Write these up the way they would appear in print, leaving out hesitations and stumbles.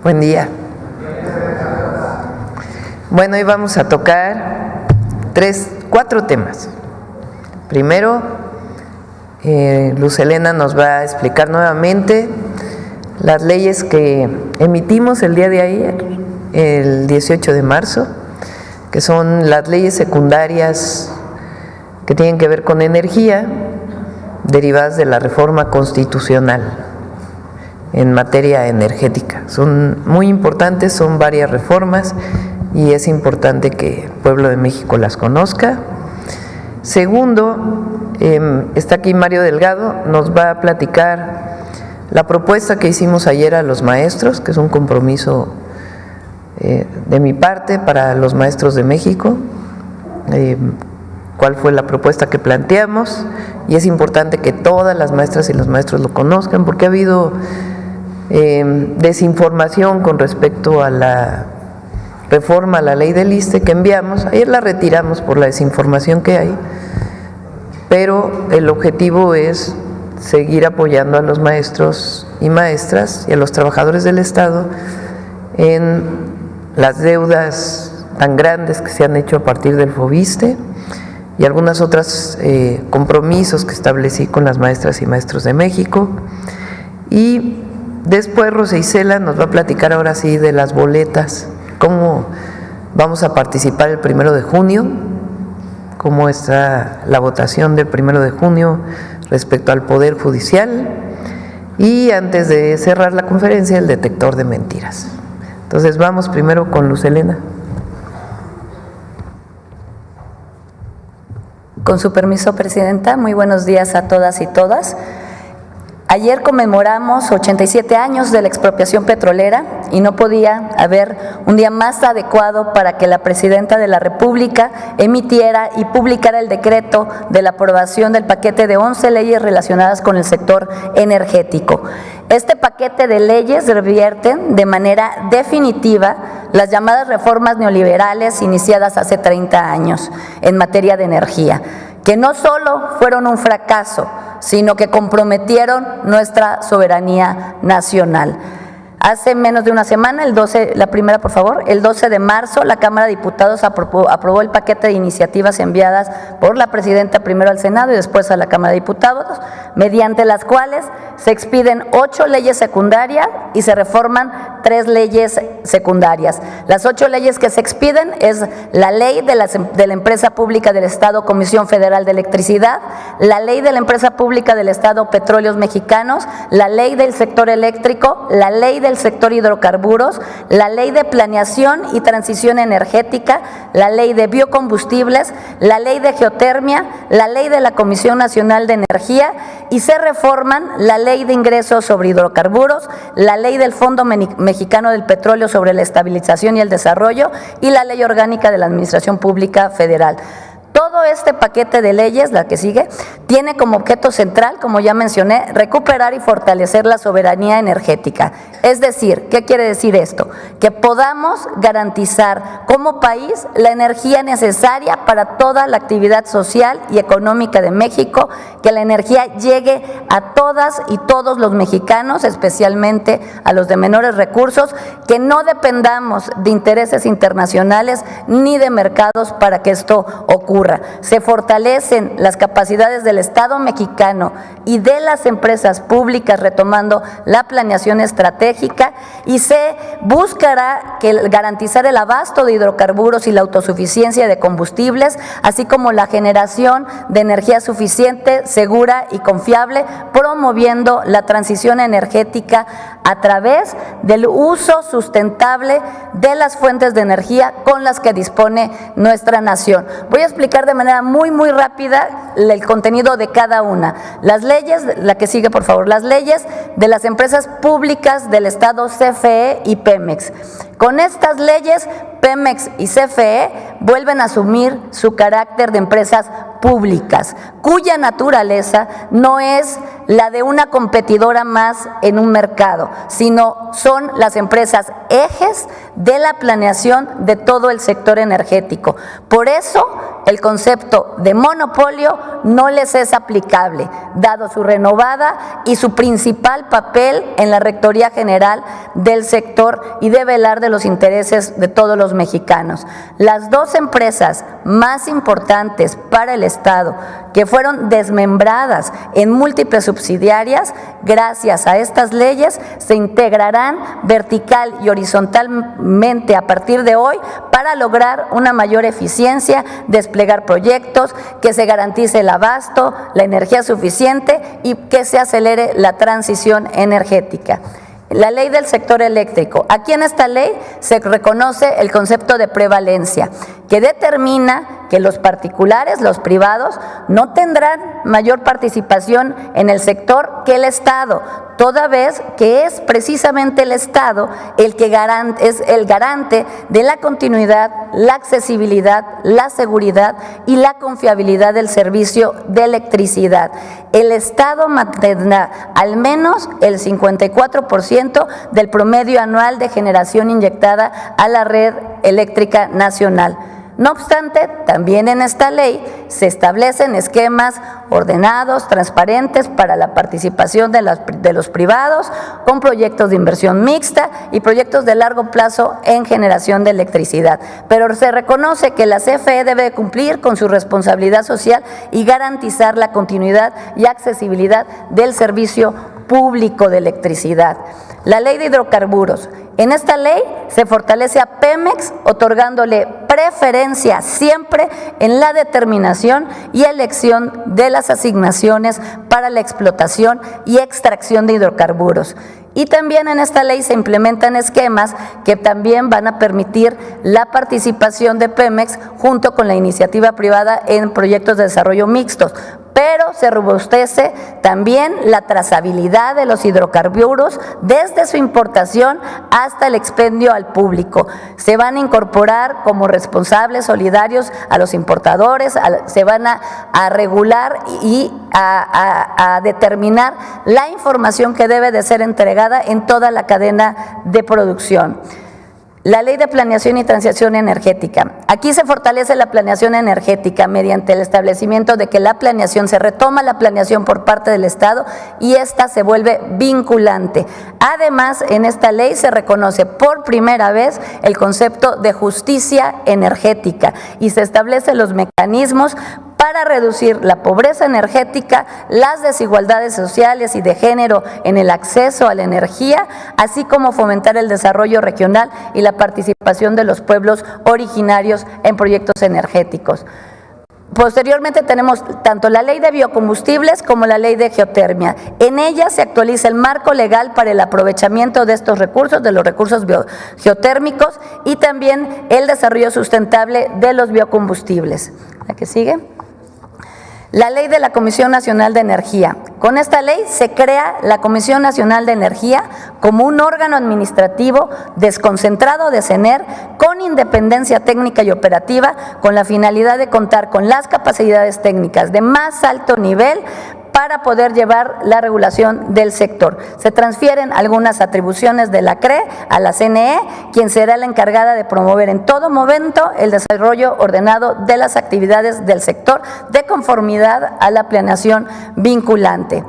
Buen día. Bueno, hoy vamos a tocar cuatro temas. Primero, Luz Helena nos va a explicar nuevamente las leyes que emitimos el día de ayer, el 18 de marzo, que son las leyes secundarias que tienen que ver con energía, derivadas de la reforma constitucional en materia energética. Son muy importantes, son varias reformas y es importante que el pueblo de México las conozca. Segundo, está aquí Mario Delgado, nos va a platicar la propuesta que hicimos ayer a los maestros, que es un compromiso de mi parte para los maestros de México, cuál fue la propuesta que planteamos, y es importante que todas las maestras y los maestros lo conozcan porque ha habido desinformación con respecto a la reforma a la ley del ISSSTE que enviamos. Ayer la retiramos por la desinformación que hay, pero el objetivo es seguir apoyando a los maestros y maestras y a los trabajadores del Estado en las deudas tan grandes que se han hecho a partir del FOBISSSTE y algunas otras compromisos que establecí con las maestras y maestros de México. Y después Rosa Isela nos va a platicar ahora sí de las boletas, cómo vamos a participar el 1 de junio, cómo está la votación del 1 de junio respecto al Poder Judicial, y antes de cerrar la conferencia, el detector de mentiras. Entonces vamos primero con Luz Helena. Con su permiso, Presidenta, muy buenos días a todas y todas. Ayer conmemoramos 87 años de la expropiación petrolera y no podía haber un día más adecuado para que la Presidenta de la República emitiera y publicara el decreto de la aprobación del paquete de 11 leyes relacionadas con el sector energético. Este paquete de leyes revierten de manera definitiva las llamadas reformas neoliberales iniciadas hace 30 años en materia de energía, que no solo fueron un fracaso, sino que comprometieron nuestra soberanía nacional. Hace menos de una semana, el 12 de marzo, la Cámara de Diputados aprobó el paquete de iniciativas enviadas por la Presidenta primero al Senado y después a la Cámara de Diputados, mediante las cuales se expiden 8 leyes secundarias y se reforman 3 leyes secundarias. Las 8 leyes que se expiden es la Ley de la Empresa Pública del Estado Comisión Federal de Electricidad, la Ley de la Empresa Pública del Estado Petróleos Mexicanos, la Ley del Sector Eléctrico, la Ley del Sector Hidrocarburos, la Ley de Planeación y Transición Energética, la Ley de Biocombustibles, la Ley de Geotermia, la Ley de la Comisión Nacional de Energía, y se reforman la Ley de Ingresos sobre Hidrocarburos, la Ley del Fondo Mexicano del Petróleo sobre la Estabilización y el Desarrollo y la Ley Orgánica de la Administración Pública Federal. Todo este paquete de leyes, la que sigue, tiene como objeto central, como ya mencioné, recuperar y fortalecer la soberanía energética. Es decir, ¿qué quiere decir esto? Que podamos garantizar como país la energía necesaria para toda la actividad social y económica de México, que la energía llegue a todas y todos los mexicanos, especialmente a los de menores recursos, que no dependamos de intereses internacionales ni de mercados para que esto ocurra. Se fortalecen las capacidades del Estado mexicano y de las empresas públicas retomando la planeación estratégica, y se buscará garantizar el abasto de hidrocarburos y la autosuficiencia de combustibles, así como la generación de energía suficiente, segura y confiable, promoviendo la transición energética a través del uso sustentable de las fuentes de energía con las que dispone nuestra nación. Voy a explicar de manera muy rápida el contenido de cada una. Las leyes, la que sigue por favor, las leyes de las empresas públicas del Estado, CFE y Pemex. Con estas leyes, Pemex y CFE vuelven a asumir su carácter de empresas públicas, cuya naturaleza no es la de una competidora más en un mercado, sino son las empresas ejes de la planeación de todo el sector energético. Por eso, el concepto de monopolio no les es aplicable, dado su renovada y su principal papel en la Rectoría General del sector y de velar de los intereses de todos los mexicanos. Las dos empresas más importantes para el Estado, que fueron desmembradas en múltiples subsidiarias, gracias a estas leyes, se integrarán vertical y horizontalmente a partir de hoy para lograr una mayor eficiencia, desplegar proyectos, que se garantice el abasto, la energía suficiente y que se acelere la transición energética. La ley del sector eléctrico. Aquí en esta ley se reconoce el concepto de prevalencia, que determina que los particulares, los privados, no tendrán mayor participación en el sector que el Estado, toda vez que es precisamente el Estado el que es el garante de la continuidad, la accesibilidad, la seguridad y la confiabilidad del servicio de electricidad. El Estado mantendrá al menos el 54% del promedio anual de generación inyectada a la red eléctrica nacional. No obstante, también en esta ley se establecen esquemas ordenados, transparentes para la participación de los privados, con proyectos de inversión mixta y proyectos de largo plazo en generación de electricidad. Pero se reconoce que la CFE debe cumplir con su responsabilidad social y garantizar la continuidad y accesibilidad del servicio público de electricidad. La ley de hidrocarburos. En esta ley se fortalece a Pemex, otorgándole preferencia siempre en la determinación y elección de las asignaciones para la explotación y extracción de hidrocarburos. Y también en esta ley se implementan esquemas que también van a permitir la participación de Pemex junto con la iniciativa privada en proyectos de desarrollo mixtos. Pero se robustece también la trazabilidad de los hidrocarburos desde su importación hasta el expendio al público. Se van a incorporar como responsables solidarios a los importadores, se van a regular y a determinar la información que debe de ser entregada en toda la cadena de producción. La ley de planeación y transición energética. Aquí se fortalece la planeación energética mediante el establecimiento de que la planeación, se retoma la planeación por parte del Estado y esta se vuelve vinculante. Además, en esta ley se reconoce por primera vez el concepto de justicia energética y se establecen los mecanismos para reducir la pobreza energética, las desigualdades sociales y de género en el acceso a la energía, así como fomentar el desarrollo regional y la participación de los pueblos originarios en proyectos energéticos. Posteriormente tenemos tanto la ley de biocombustibles como la ley de geotermia. En ella se actualiza el marco legal para el aprovechamiento de estos recursos, de los recursos geotérmicos y también el desarrollo sustentable de los biocombustibles. ¿La que sigue? La ley de la Comisión Nacional de Energía. Con esta ley se crea la Comisión Nacional de Energía como un órgano administrativo desconcentrado de CENER con independencia técnica y operativa, con la finalidad de contar con las capacidades técnicas de más alto nivel para poder llevar la regulación del sector. Se transfieren algunas atribuciones de la CRE a la CNE, quien será la encargada de promover en todo momento el desarrollo ordenado de las actividades del sector de conformidad a la planeación vinculante.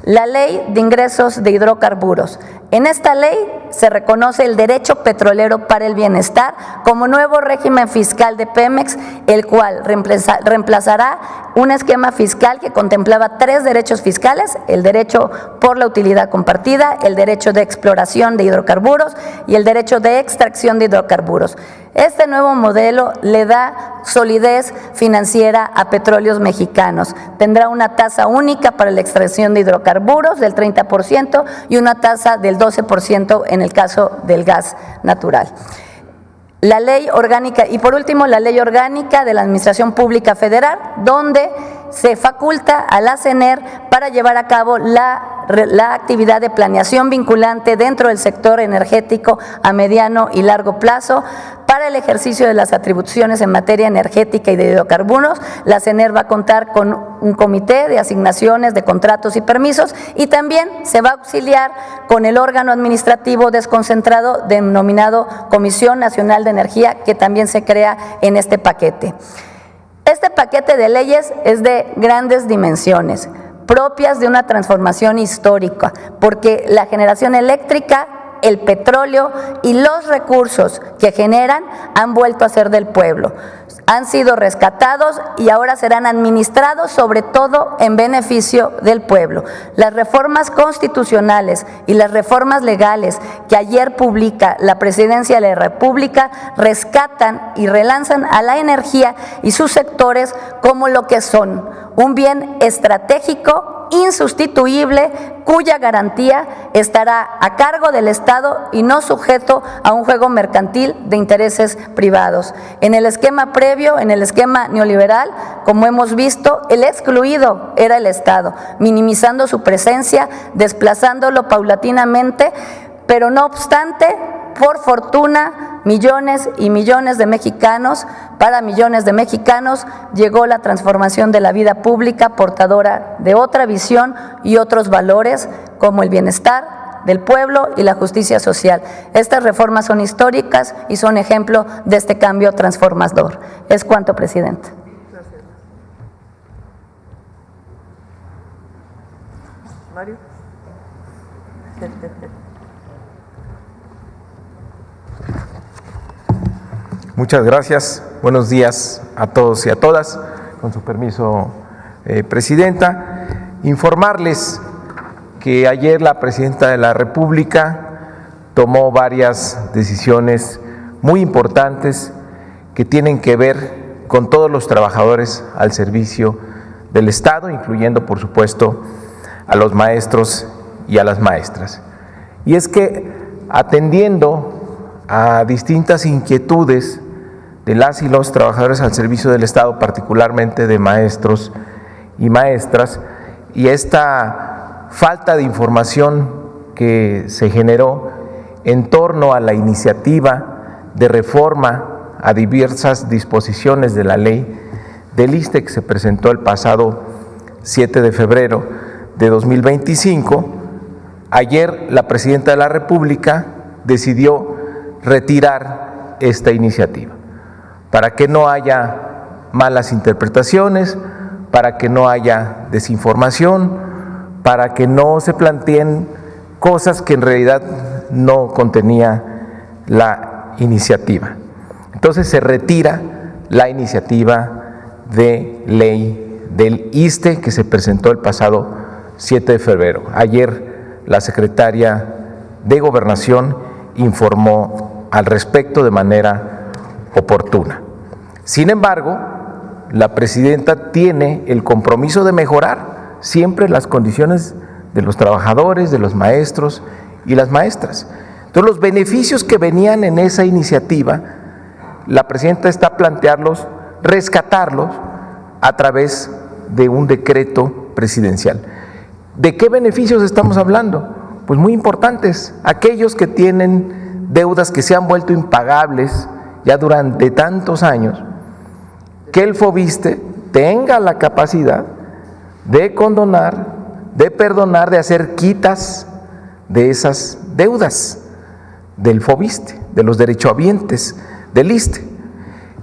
La ley de ingresos de hidrocarburos. En esta ley se reconoce el derecho petrolero para el bienestar como nuevo régimen fiscal de Pemex, el cual reemplazará un esquema fiscal que contemplaba 3 derechos fiscales: el derecho por la utilidad compartida, el derecho de exploración de hidrocarburos y el derecho de extracción de hidrocarburos. Este nuevo modelo le da solidez financiera a Petróleos Mexicanos. Tendrá una tasa única para la extracción de hidrocarburos del 30% y una tasa del 12% en el caso del gas natural. La ley orgánica, y por último la ley orgánica de la Administración Pública Federal, donde se faculta a la CENER para llevar a cabo la actividad de planeación vinculante dentro del sector energético a mediano y largo plazo. Para el ejercicio de las atribuciones en materia energética y de hidrocarburos, la CENER va a contar con un comité de asignaciones de contratos y permisos, y también se va a auxiliar con el órgano administrativo desconcentrado denominado Comisión Nacional de Energía, que también se crea en este paquete. Este paquete de leyes es de grandes dimensiones, propias de una transformación histórica, porque la generación eléctrica, el petróleo y los recursos que generan han vuelto a ser del pueblo. Han sido rescatados y ahora serán administrados sobre todo en beneficio del pueblo. Las reformas constitucionales y las reformas legales que ayer publica la Presidencia de la República rescatan y relanzan a la energía y sus sectores como lo que son: un bien estratégico, insustituible, cuya garantía estará a cargo del Estado y no sujeto a un juego mercantil de intereses privados. En el esquema previo, en el esquema neoliberal, como hemos visto, el excluido era el Estado, minimizando su presencia, desplazándolo paulatinamente, pero no obstante, por fortuna, millones y millones de mexicanos, para millones de mexicanos, llegó la transformación de la vida pública portadora de otra visión y otros valores, como el bienestar del pueblo y la justicia social. Estas reformas son históricas y son ejemplo de este cambio transformador. Es cuanto, Presidenta. Gracias. Mario. Muchas gracias. Buenos días a todos y a todas. Con su permiso, Presidenta, informarles que ayer la Presidenta de la República tomó varias decisiones muy importantes que tienen que ver con todos los trabajadores al servicio del Estado, incluyendo, por supuesto, a los maestros y a las maestras. Y es que, atendiendo a distintas inquietudes de las y los trabajadores al servicio del Estado, particularmente de maestros y maestras, y esta falta de información que se generó en torno a la iniciativa de reforma a diversas disposiciones de la ley del ISSSTE que se presentó el pasado 7 de febrero de 2025, ayer la Presidenta de la República decidió retirar esta iniciativa, para que no haya malas interpretaciones, para que no haya desinformación, para que no se planteen cosas que en realidad no contenía la iniciativa. Entonces se retira la iniciativa de ley del ISSSTE que se presentó el pasado 7 de febrero. Ayer la secretaria de Gobernación informó al respecto de manera oportuna. Sin embargo, la Presidenta tiene el compromiso de mejorar siempre las condiciones de los trabajadores, de los maestros y las maestras. Entonces, los beneficios que venían en esa iniciativa, la Presidenta está plantearlos, rescatarlos a través de un decreto presidencial. ¿De qué beneficios estamos hablando? Pues muy importantes, aquellos que tienen deudas que se han vuelto impagables ya durante tantos años, que el FOBISSSTE tenga la capacidad de condonar, de perdonar, de hacer quitas de esas deudas del FOBISSSTE, de los derechohabientes del ISSSTE.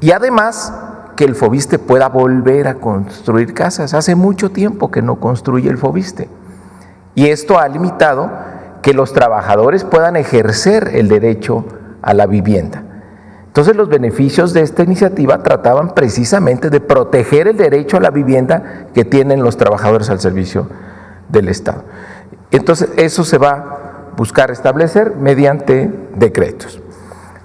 Y además que el FOBISSSTE pueda volver a construir casas. Hace mucho tiempo que no construye el FOBISSSTE. Y esto ha limitado que los trabajadores puedan ejercer el derecho a la vivienda. Entonces, los beneficios de esta iniciativa trataban precisamente de proteger el derecho a la vivienda que tienen los trabajadores al servicio del Estado. Entonces, eso se va a buscar establecer mediante decretos.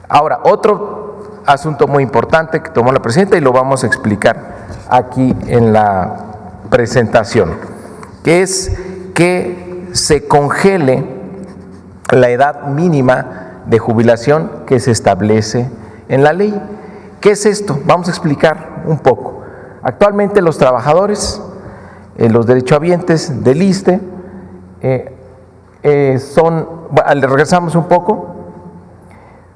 Ahora, otro asunto muy importante que tomó la Presidenta, y lo vamos a explicar aquí en la presentación, que es que se congele la edad mínima de jubilación que se establece en la ley. ¿Qué es esto? Vamos a explicar un poco. Actualmente los trabajadores los derechohabientes del ISSSTE le regresamos un poco,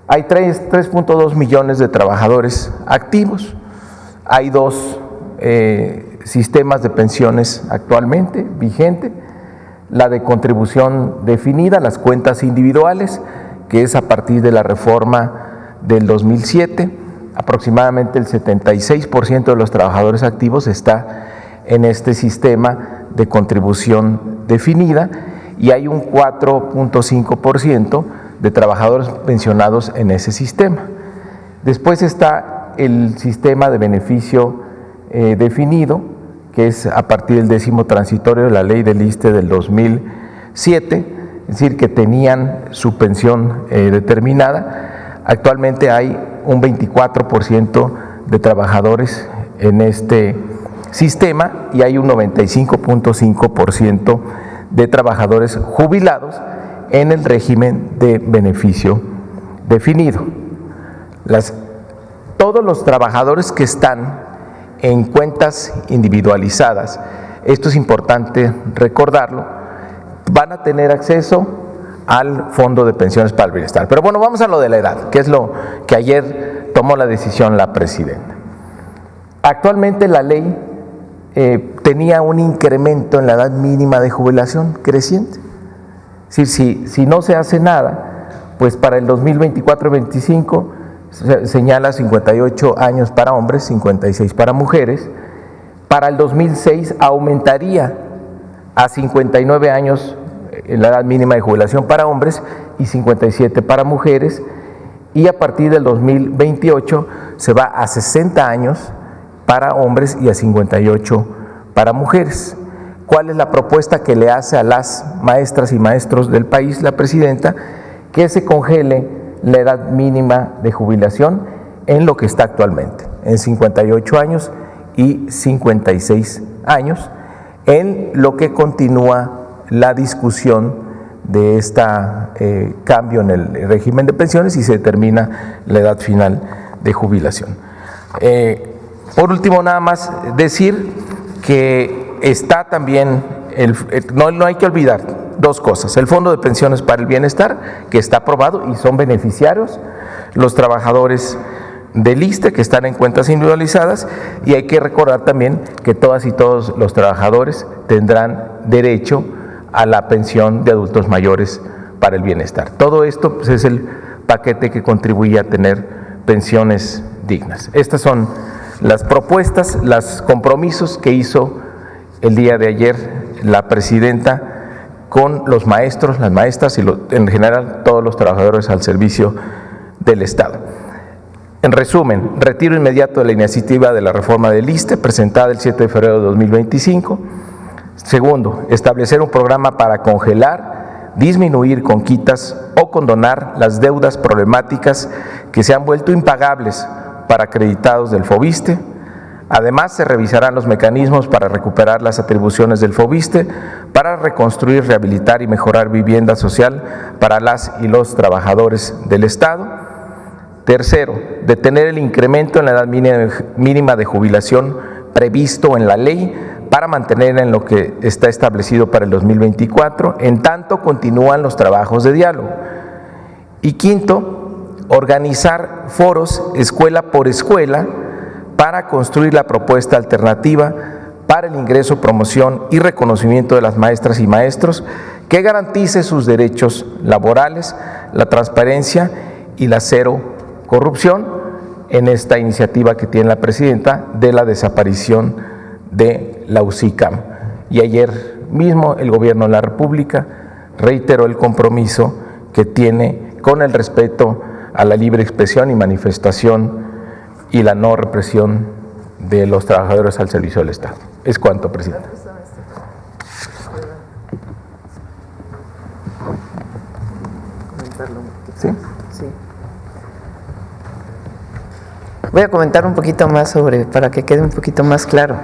hay 3.2 millones de trabajadores activos, hay dos sistemas de pensiones actualmente vigentes, la de contribución definida, las cuentas individuales, que es a partir de la reforma del 2007, aproximadamente el 76% de los trabajadores activos está en este sistema de contribución definida y hay un 4.5% de trabajadores pensionados en ese sistema. Después está el sistema de beneficio definido, que es a partir del 10º transitorio de la ley del ISSSTE del 2007, es decir, que tenían su pensión determinada. Actualmente hay un 24% de trabajadores en este sistema y hay un 95.5% de trabajadores jubilados en el régimen de beneficio definido. Todos los trabajadores que están en cuentas individualizadas, esto es importante recordarlo, van a tener acceso al Fondo de Pensiones para el Bienestar. Pero bueno, vamos a lo de la edad, que es lo que ayer tomó la decisión la presidenta. Actualmente la ley tenía un incremento en la edad mínima de jubilación creciente. Es decir, si no se hace nada, pues para el 2024-25 señala 58 años para hombres, 56 para mujeres. Para el 2006 aumentaría a 59 años en la edad mínima de jubilación para hombres y 57 para mujeres, y a partir del 2028 se va a 60 años para hombres y a 58 para mujeres. ¿Cuál es la propuesta que le hace a las maestras y maestros del país la presidenta? Que se congele la edad mínima de jubilación en lo que está actualmente, en 58 años y 56 años, en lo que continúa la discusión de este cambio en el régimen de pensiones y se determina la edad final de jubilación. Por último, nada más decir que está también, no hay que olvidar dos cosas: el Fondo de Pensiones para el Bienestar, que está aprobado y son beneficiarios los trabajadores del ISSSTE que están en cuentas individualizadas, y hay que recordar también que todas y todos los trabajadores tendrán derecho a la pensión de adultos mayores para el bienestar. Todo esto pues, es el paquete que contribuye a tener pensiones dignas. Estas son las propuestas, los compromisos que hizo el día de ayer la presidenta con los maestros, las maestras y en general todos los trabajadores al servicio del Estado. En resumen, retiro inmediato de la iniciativa de la reforma del ISSSTE presentada el 7 de febrero de 2025. Segundo, establecer un programa para congelar, disminuir con quitas o condonar las deudas problemáticas que se han vuelto impagables para acreditados del FOBISSTE. Además, se revisarán los mecanismos para recuperar las atribuciones del FOBISSTE para reconstruir, rehabilitar y mejorar vivienda social para las y los trabajadores del Estado. Tercero, detener el incremento en la edad mínima de jubilación previsto en la ley para mantener en lo que está establecido para el 2024, en tanto continúan los trabajos de diálogo. Y quinto, organizar foros escuela por escuela para construir la propuesta alternativa para el ingreso, promoción y reconocimiento de las maestras y maestros que garantice sus derechos laborales, la transparencia y la cero corrupción en esta iniciativa que tiene la presidenta de la desaparición de la UCICAM. Y ayer mismo el Gobierno de la República reiteró el compromiso que tiene con el respeto a la libre expresión y manifestación y la no represión de los trabajadores al servicio del Estado. Es cuanto, presidenta. ¿Sí? Sí. Voy a comentar un poquito más para que quede un poquito más claro.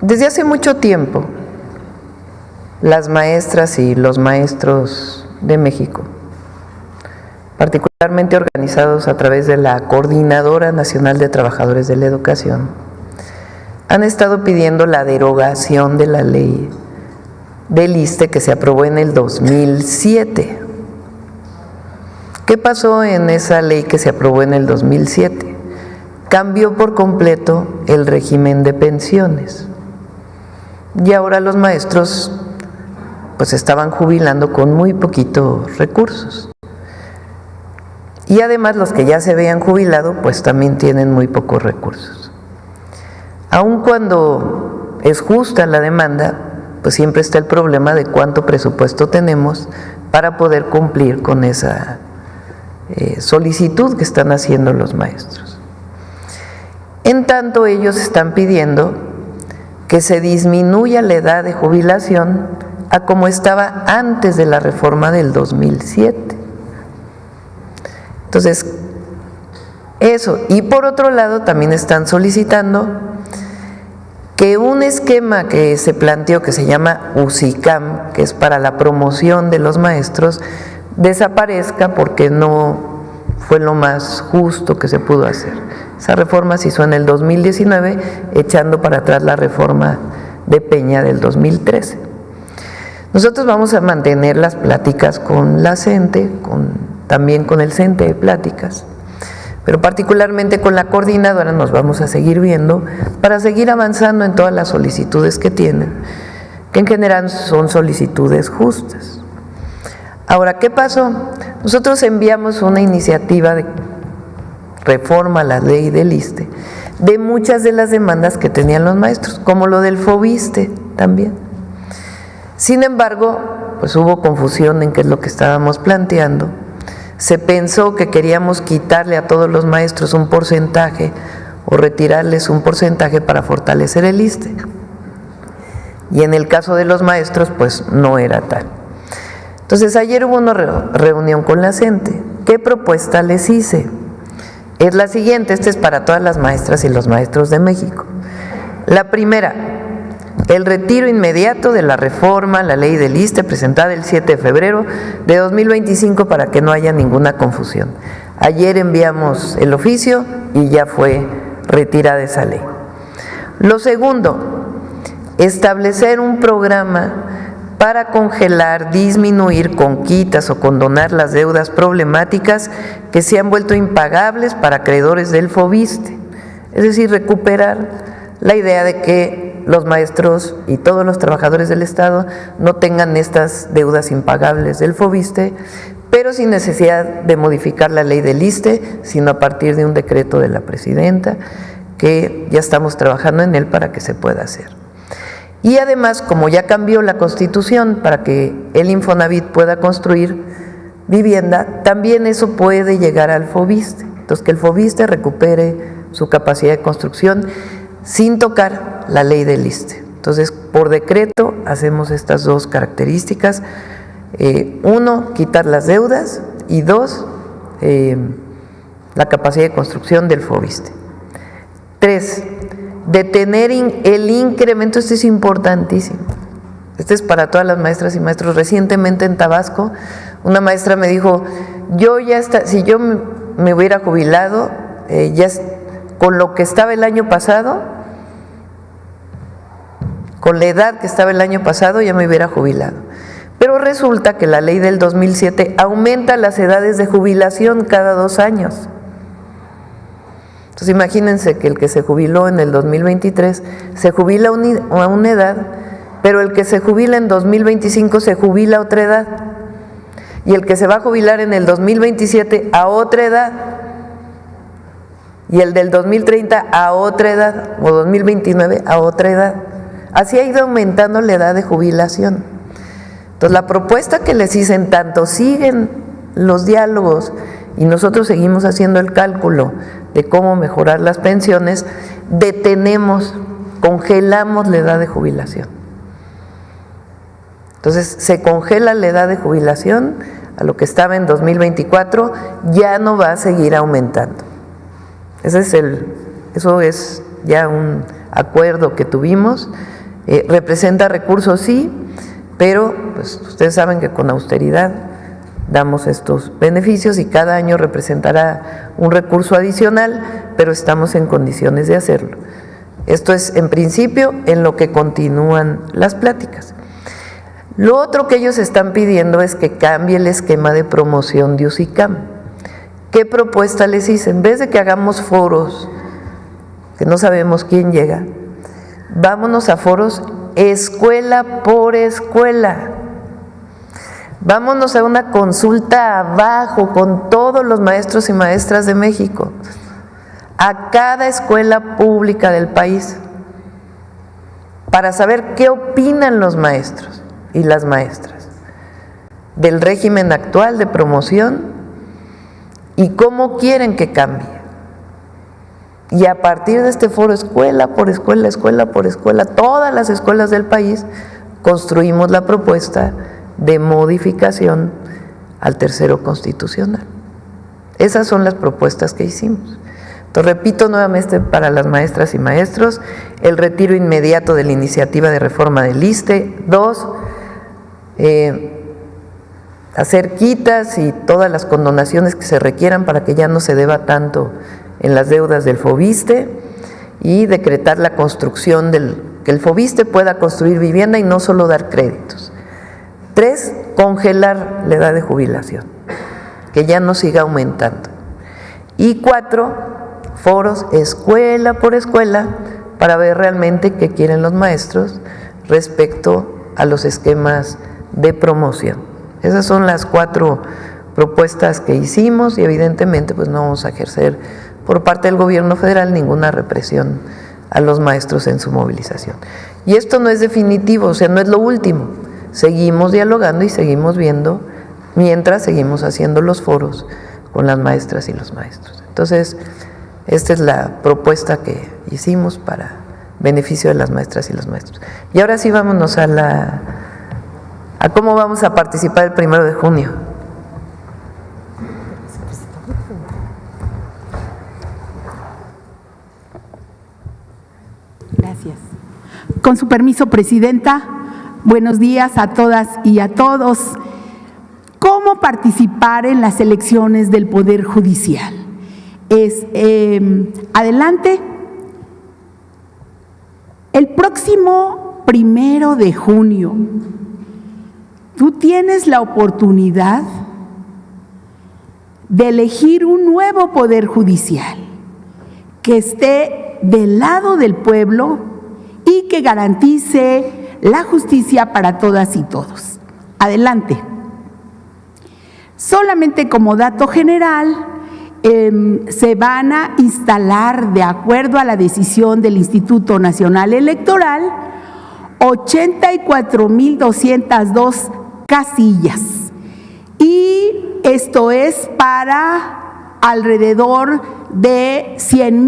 Desde hace mucho tiempo, las maestras y los maestros de México, particularmente organizados a través de la Coordinadora Nacional de Trabajadores de la Educación, han estado pidiendo la derogación de la ley del ISSSTE que se aprobó en el 2007. ¿Qué pasó en esa ley que se aprobó en el 2007? Cambió por completo el régimen de pensiones. Y ahora los maestros pues estaban jubilando con muy poquitos recursos. Y además los que ya se habían jubilado pues también tienen muy pocos recursos. Aun cuando es justa la demanda, pues siempre está el problema de cuánto presupuesto tenemos para poder cumplir con esa solicitud que están haciendo los maestros. En tanto, ellos están pidiendo que se disminuya la edad de jubilación a como estaba antes de la reforma del 2007. Entonces, eso. Y por otro lado, también están solicitando que un esquema que se planteó, que se llama UCICAM, que es para la promoción de los maestros, desaparezca porque no fue lo más justo que se pudo hacer. Esa reforma se hizo en el 2019, echando para atrás la reforma de Peña del 2013. Nosotros vamos a mantener las pláticas con la CENTE, también con el CENTE de pláticas, pero particularmente con la coordinadora nos vamos a seguir viendo para seguir avanzando en todas las solicitudes que tienen, que en general son solicitudes justas. Ahora, ¿qué pasó? Nosotros enviamos una iniciativa de reforma a la ley del ISSSTE de muchas de las demandas que tenían los maestros, como lo del FOBISSSTE también. Sin embargo, pues hubo confusión en qué es lo que estábamos planteando. Se pensó que queríamos quitarle a todos los maestros un porcentaje o retirarles un porcentaje para fortalecer el ISSSTE. Y en el caso de los maestros, pues no era tal. Entonces, ayer hubo una reunión con la CENTE. ¿Qué propuesta les hice? Es la siguiente, esta es para todas las maestras y los maestros de México. La primera, el retiro inmediato de la reforma a la ley del ISSSTE presentada el 7 de febrero de 2025 para que no haya ninguna confusión. Ayer enviamos el oficio y ya fue retirada esa ley. Lo segundo, establecer un programa para congelar, disminuir con quitas o condonar las deudas problemáticas que se han vuelto impagables para acreedores del FOBISSSTE. Es decir, recuperar la idea de que los maestros y todos los trabajadores del Estado no tengan estas deudas impagables del FOBISSSTE, pero sin necesidad de modificar la ley del ISSSTE, sino a partir de un decreto de la presidenta, que ya estamos trabajando en él para que se pueda hacer. Y además, como ya cambió la Constitución para que el Infonavit pueda construir vivienda, también eso puede llegar al FOBISSSTE. Entonces, que el FOBISSSTE recupere su capacidad de construcción sin tocar la ley del ISSSTE. Entonces, por decreto hacemos estas dos características. Uno, quitar las deudas, y dos, la capacidad de construcción del FOBISSSTE. Tres, detener el incremento, esto es importantísimo, este es para todas las maestras y maestros. Recientemente en Tabasco, una maestra me dijo, si yo me hubiera jubilado, ya con lo que estaba el año pasado, con la edad que estaba el año pasado, ya me hubiera jubilado. Pero resulta que la ley del 2007 aumenta las edades de jubilación cada 2 años. Entonces imagínense que el que se jubiló en el 2023 se jubila a una edad, pero el que se jubila en 2025 se jubila a otra edad, y el que se va a jubilar en el 2027 a otra edad, y el del 2030 a otra edad, o 2029 a otra edad. Así ha ido aumentando la edad de jubilación. Entonces la propuesta que les hice, en tanto siguen los diálogos y nosotros seguimos haciendo el cálculo de cómo mejorar las pensiones, congelamos la edad de jubilación. Entonces se congela la edad de jubilación a lo que estaba en 2024, ya no va a seguir aumentando. Eso es ya un acuerdo que tuvimos. Representa recursos, sí, pero pues ustedes saben que con austeridad damos estos beneficios y cada año representará un recurso adicional, pero estamos en condiciones de hacerlo. Esto es, en principio, en lo que continúan las pláticas. Lo otro que ellos están pidiendo es que cambie el esquema de promoción de UCICAM. ¿Qué propuesta les hice? En vez de que hagamos foros, que no sabemos quién llega, vámonos a foros escuela por escuela. Vámonos a una consulta abajo con todos los maestros y maestras de México, a cada escuela pública del país, para saber qué opinan los maestros y las maestras del régimen actual de promoción y cómo quieren que cambie. Y a partir de este foro, escuela por escuela, escuela por escuela, todas las escuelas del país, construimos la propuesta de modificación al tercero constitucional. Esas son las propuestas que hicimos. Entonces, repito nuevamente para las maestras y maestros, el retiro inmediato de la iniciativa de reforma del ISSSTE. 2, hacer quitas y todas las condonaciones que se requieran para que ya no se deba tanto en las deudas del FOBISSSTE, y decretar la construcción que el FOBISSSTE pueda construir vivienda y no solo dar créditos. 3, congelar la edad de jubilación, que ya no siga aumentando. Y 4, foros escuela por escuela para ver realmente qué quieren los maestros respecto a los esquemas de promoción. Esas son las 4 propuestas que hicimos, y evidentemente pues no vamos a ejercer por parte del gobierno federal ninguna represión a los maestros en su movilización. Y esto no es definitivo, o sea, no es lo último. Seguimos dialogando y seguimos viendo mientras seguimos haciendo los foros con las maestras y los maestros. Entonces, esta es la propuesta que hicimos para beneficio de las maestras y los maestros. Y ahora sí vámonos a cómo vamos a participar el 1 de junio. Gracias. Con su permiso, Presidenta, buenos días a todas y a todos. ¿Cómo participar en las elecciones del Poder Judicial? Adelante. El próximo 1 de junio, tú tienes la oportunidad de elegir un nuevo Poder Judicial que esté del lado del pueblo y que garantice la justicia para todas y todos. Adelante. Solamente como dato general, se van a instalar, de acuerdo a la decisión del Instituto Nacional Electoral, 84,202 casillas. Y esto es para alrededor de 100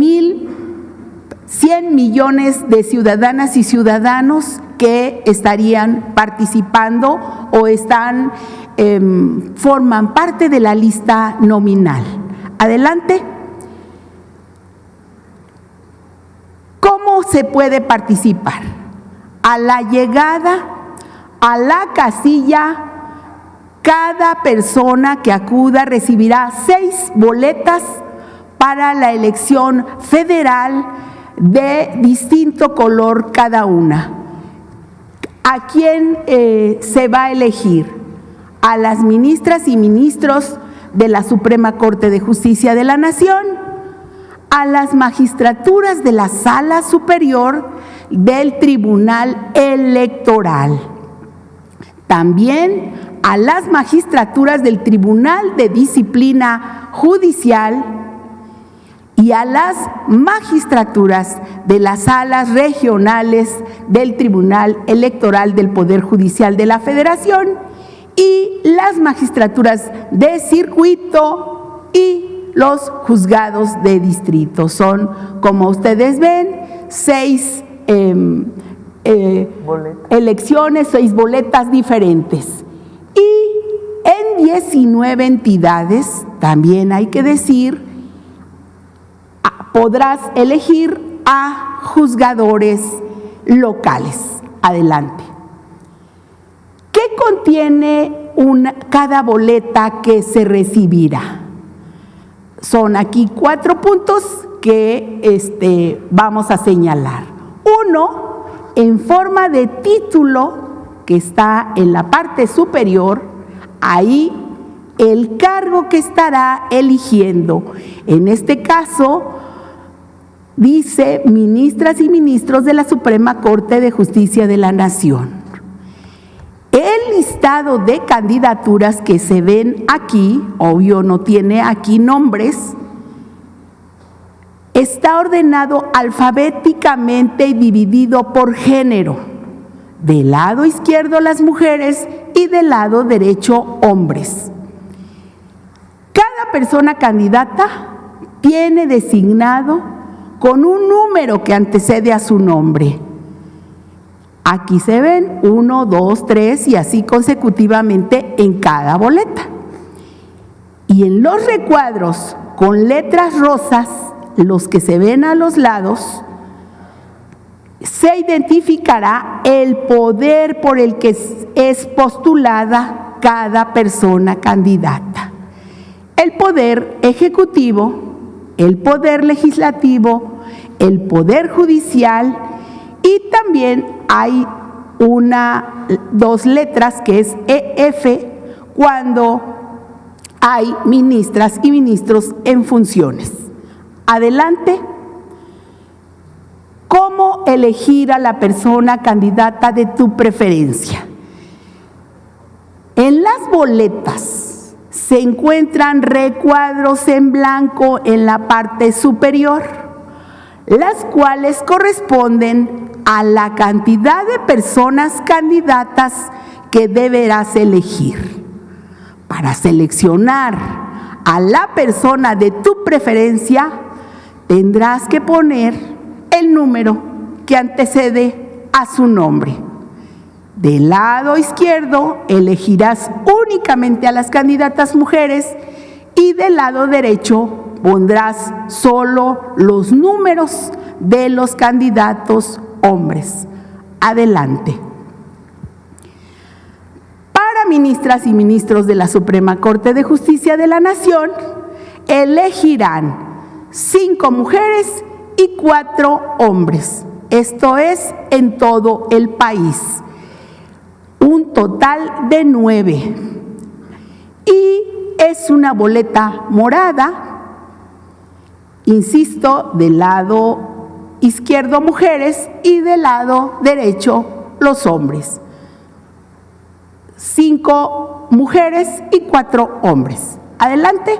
millones de ciudadanas y ciudadanos que estarían participando o forman parte de la lista nominal. Adelante. ¿Cómo se puede participar? A la llegada a la casilla, cada persona que acuda recibirá 6 boletas para la elección federal de distinto color cada una. ¿A quién se va a elegir? A las ministras y ministros de la Suprema Corte de Justicia de la Nación, a las magistraturas de la Sala Superior del Tribunal Electoral, también a las magistraturas del Tribunal de Disciplina Judicial y a las magistraturas de las salas regionales del Tribunal Electoral del Poder Judicial de la Federación y las magistraturas de circuito y los juzgados de distrito. Son, como ustedes ven, 6 elecciones, 6 boletas diferentes. Y en 19 entidades, también hay que decir, podrás elegir a juzgadores locales. Adelante. ¿Qué contiene cada boleta que se recibirá? Son aquí 4 puntos que vamos a señalar. Uno, en forma de título, que está en la parte superior, ahí el cargo que estará eligiendo. En este caso, dice ministras y ministros de la Suprema Corte de Justicia de la Nación. El listado de candidaturas que se ven aquí, obvio no tiene aquí nombres, está ordenado alfabéticamente y dividido por género. Del lado izquierdo las mujeres y del lado derecho hombres. Cada persona candidata tiene designado con un número que antecede a su nombre. Aquí se ven 1, 2, 3 y así consecutivamente en cada boleta. Y en los recuadros con letras rosas, los que se ven a los lados, se identificará el poder por el que es postulada cada persona candidata. El poder ejecutivo, el poder legislativo, el poder judicial y también hay dos letras que es EF cuando hay ministras y ministros en funciones. Adelante. ¿Cómo elegir a la persona candidata de tu preferencia? En las boletas se encuentran recuadros en blanco en la parte superior, las cuales corresponden a la cantidad de personas candidatas que deberás elegir. Para seleccionar a la persona de tu preferencia, tendrás que poner el número que antecede a su nombre. Del lado izquierdo elegirás únicamente a las candidatas mujeres y del lado derecho pondrás solo los números de los candidatos hombres. Adelante. Para ministras y ministros de la Suprema Corte de Justicia de la Nación, elegirán 5 mujeres y 4 hombres. Esto es en todo el país. Un total de 9. Y es una boleta morada, insisto, del lado izquierdo mujeres y del lado derecho los hombres. 5 mujeres y 4 hombres. Adelante.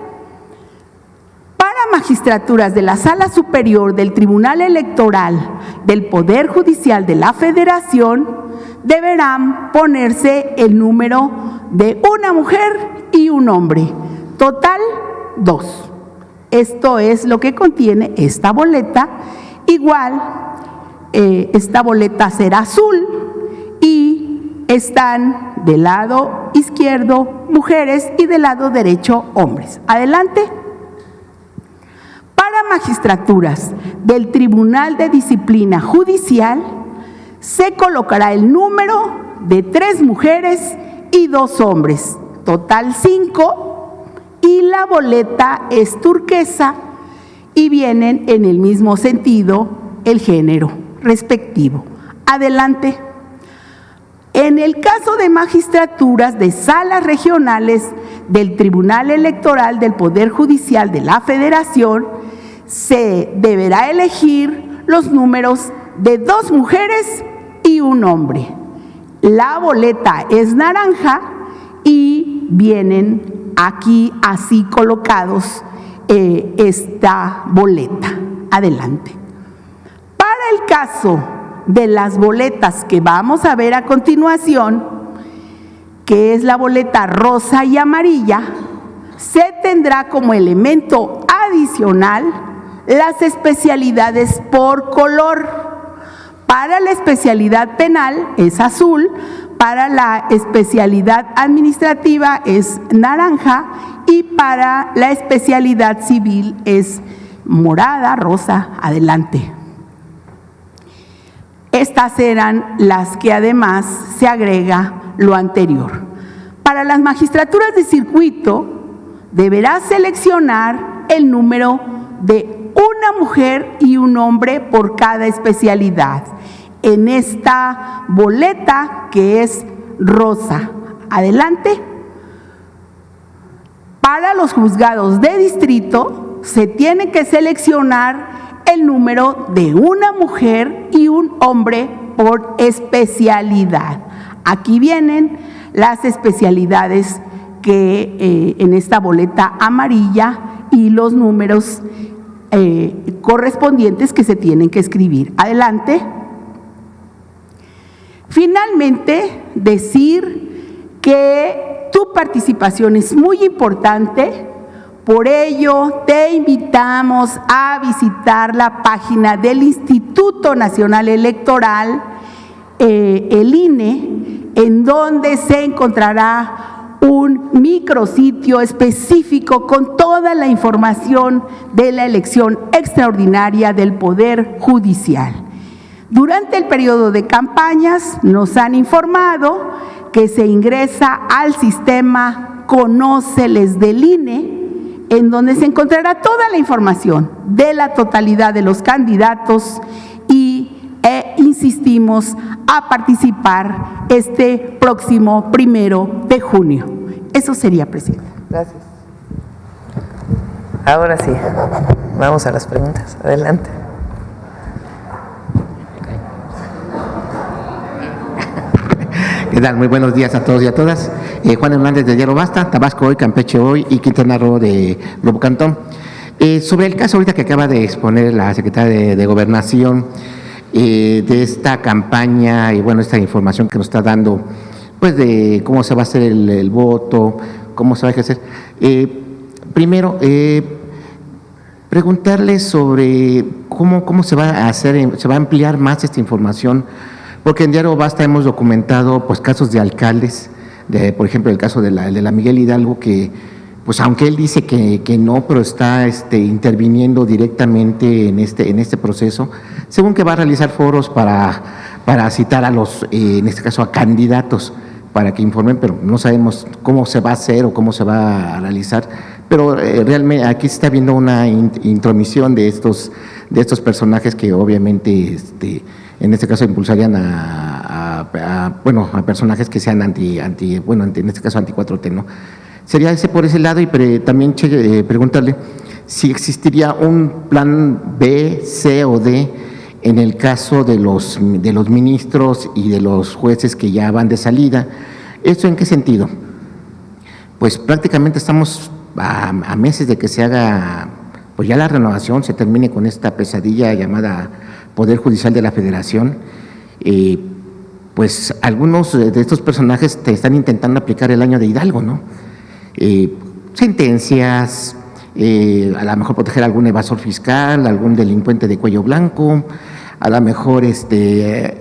Para magistraturas de la Sala Superior del Tribunal Electoral del Poder Judicial de la Federación, deberán ponerse el número de una mujer y un hombre. Total, 2. Esto es lo que contiene esta boleta. Igual, esta boleta será azul y están del lado izquierdo mujeres y del lado derecho hombres. Adelante. Para magistraturas del Tribunal de Disciplina Judicial, se colocará el número de 3 mujeres y 2 hombres, total 5, y la boleta es turquesa y vienen en el mismo sentido el género respectivo. Adelante. En el caso de magistraturas de salas regionales del Tribunal Electoral del Poder Judicial de la Federación, se deberá elegir los números de 2 mujeres y un hombre. La boleta es naranja y vienen aquí así colocados esta boleta. Adelante. Para el caso de las boletas que vamos a ver a continuación, que es la boleta rosa y amarilla, se tendrá como elemento adicional las especialidades por color. Para la especialidad penal es azul, para la especialidad administrativa es naranja y para la especialidad civil es morada, rosa. Adelante. Estas eran las que además se agrega lo anterior. Para las magistraturas de circuito, deberás seleccionar el número de una mujer y un hombre por cada especialidad. En esta boleta que es rosa. Adelante. Para los juzgados de distrito se tiene que seleccionar el número de una mujer y un hombre por especialidad. Aquí vienen las especialidades que en esta boleta amarilla y los números correspondientes que se tienen que escribir. Adelante. Finalmente, decir que tu participación es muy importante, por ello te invitamos a visitar la página del Instituto Nacional Electoral, el INE, en donde se encontrará un micrositio específico con toda la información de la elección extraordinaria del Poder Judicial. Durante el periodo de campañas nos han informado que se ingresa al sistema Conóceles del INE, en donde se encontrará toda la información de la totalidad de los candidatos insistimos a participar este próximo 1 de junio. Eso sería, presidenta. Gracias. Ahora sí, vamos a las preguntas. Adelante. ¿Qué tal? Muy buenos días a todos y a todas. Juan Hernández de Diario Basta, Tabasco Hoy, Campeche Hoy y Quintana Roo de Grupo Cantón. Sobre el caso ahorita que acaba de exponer la secretaria de Gobernación, de esta campaña y bueno, esta información que nos está dando, pues de cómo se va a hacer el voto, cómo se va a ejercer. Primero, preguntarle sobre cómo se va a hacer, se va a ampliar más esta información, porque en Diario Basta hemos documentado pues casos de alcaldes, por ejemplo el caso de la Miguel Hidalgo, que pues aunque él dice que no, pero está interviniendo directamente en este proceso, según que va a realizar foros para citar a los, en este caso a candidatos, para que informen, pero no sabemos cómo se va a hacer o cómo se va a realizar, pero realmente aquí se está viendo una intromisión de estos personajes que obviamente en este caso impulsarían a personajes que sean en este caso anti 4T, ¿no? Sería ese por ese lado, y también preguntarle si existiría un plan B, C o D en el caso de los ministros y de los jueces que ya van de salida. ¿Esto en qué sentido? Pues prácticamente estamos a meses de que se haga pues ya la renovación, se termine con esta pesadilla llamada Poder Judicial de la Federación. Pues algunos de estos personajes te están intentando aplicar el año de Hidalgo, ¿no? Sentencias, a lo mejor proteger a algún evasor fiscal, algún delincuente de cuello blanco, a lo mejor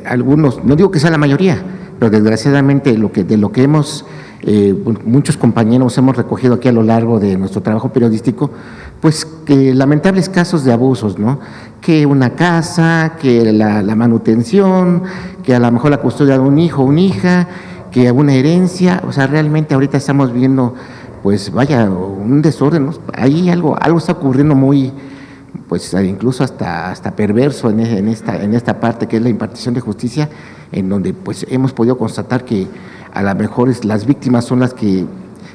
algunos, no digo que sea la mayoría, pero desgraciadamente de lo que hemos, muchos compañeros hemos recogido aquí a lo largo de nuestro trabajo periodístico, pues que lamentables casos de abusos, ¿no? Que una casa, que la manutención, que a lo mejor la custodia de un hijo o una hija, que una herencia, o sea, realmente ahorita estamos viendo, pues vaya, un desorden, ¿no? Ahí algo está ocurriendo muy, pues incluso hasta perverso en esta parte que es la impartición de justicia, en donde pues hemos podido constatar que a lo mejor las víctimas son las que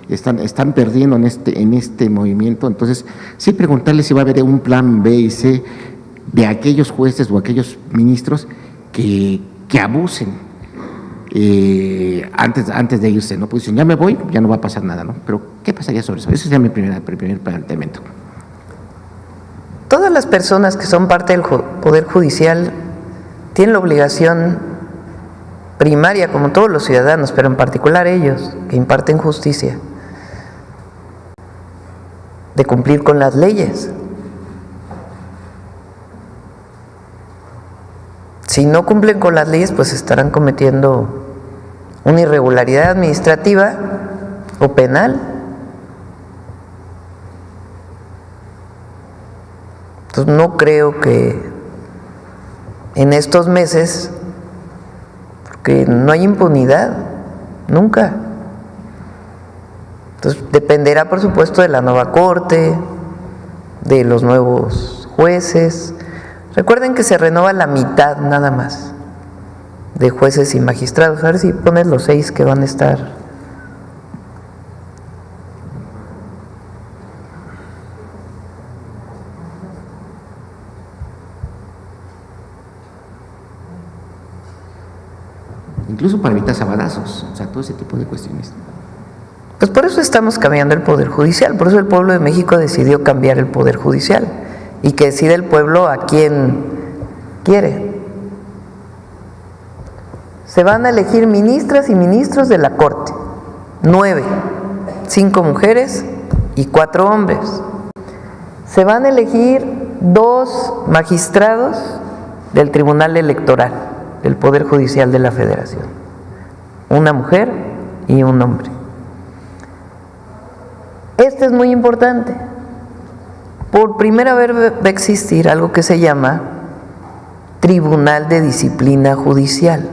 están perdiendo en este movimiento. Entonces, sí preguntarle si va a haber un plan B y C de aquellos jueces o aquellos ministros que abusen antes de irse, ¿no? Pues dicen, ya me voy, ya no va a pasar nada, ¿no? Pero, ¿qué pasaría sobre eso? Ese sería mi primer planteamiento. Todas las personas que son parte del Poder Judicial tienen la obligación primaria, como todos los ciudadanos, pero en particular ellos, que imparten justicia, de cumplir con las leyes. Si no cumplen con las leyes, pues estarán cometiendo una irregularidad administrativa o penal. Entonces no creo que en estos meses, porque no hay impunidad, nunca. Entonces dependerá por supuesto de la nueva corte, de los nuevos jueces. Recuerden que se renova la mitad nada más de jueces y magistrados. A ver si pones los 6 que van a estar. Incluso para evitar sabadazos, o sea, todo ese tipo de cuestiones. Pues por eso estamos cambiando el Poder Judicial, por eso el pueblo de México decidió cambiar el Poder Judicial y que decida el pueblo a quién quiere. Se van a elegir ministras y ministros de la Corte, 9, 5 mujeres y 4 hombres. Se van a elegir 2 magistrados del Tribunal Electoral, del Poder Judicial de la Federación, una mujer y un hombre. Este es muy importante. Por primera vez va a existir algo que se llama Tribunal de Disciplina Judicial.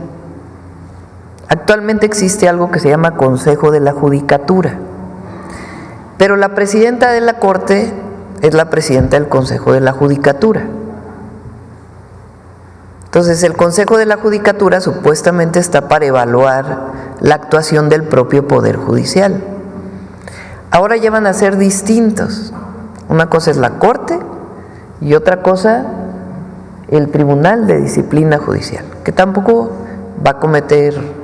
Actualmente existe algo que se llama Consejo de la Judicatura, pero la presidenta de la Corte es la presidenta del Consejo de la Judicatura. Entonces, el Consejo de la Judicatura supuestamente está para evaluar la actuación del propio Poder Judicial. Ahora ya van a ser distintos. Una cosa es la Corte y otra cosa el Tribunal de Disciplina Judicial, que tampoco va a cometer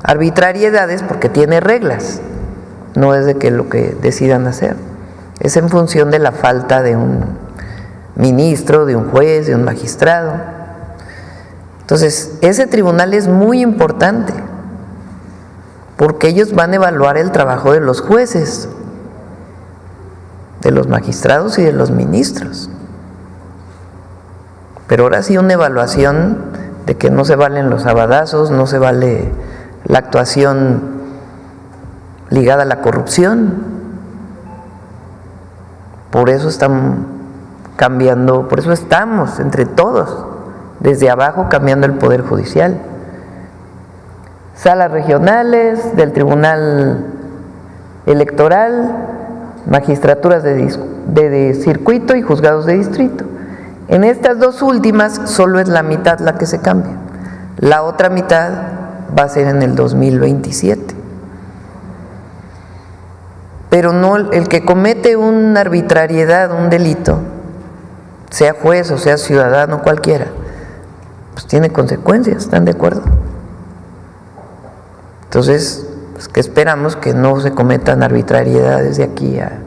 arbitrariedades porque tiene reglas. No es de que lo que decidan hacer. Es en función de la falta de un ministro, de un juez, de un magistrado. Entonces, ese tribunal es muy importante porque ellos van a evaluar el trabajo de los jueces, de los magistrados y de los ministros. Pero ahora sí una evaluación de que no se valen los sabadazos, no se vale la actuación ligada a la corrupción. Por eso están cambiando, por eso estamos entre todos, desde abajo cambiando el Poder Judicial. Salas regionales del Tribunal Electoral, magistraturas de circuito y juzgados de distrito. En estas 2 últimas solo es la mitad la que se cambia. La otra mitad va a ser en el 2027. Pero no el que comete una arbitrariedad, un delito, sea juez o sea ciudadano cualquiera, pues tiene consecuencias, ¿están de acuerdo? Entonces, pues, ¿qué esperamos? Que no se cometan arbitrariedades de aquí a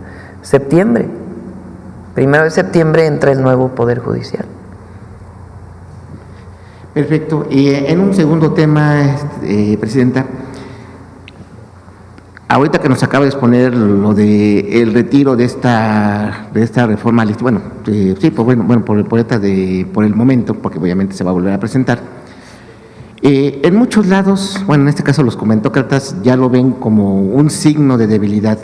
septiembre. 1 de septiembre entra el nuevo Poder Judicial. Perfecto. Y en un segundo tema, Presidenta, ahorita que nos acaba de exponer lo de el retiro de esta reforma, bueno, sí, pues bueno, por el momento, porque obviamente se va a volver a presentar. En muchos lados, bueno, en este caso los comentócratas ya lo ven como un signo de debilidad,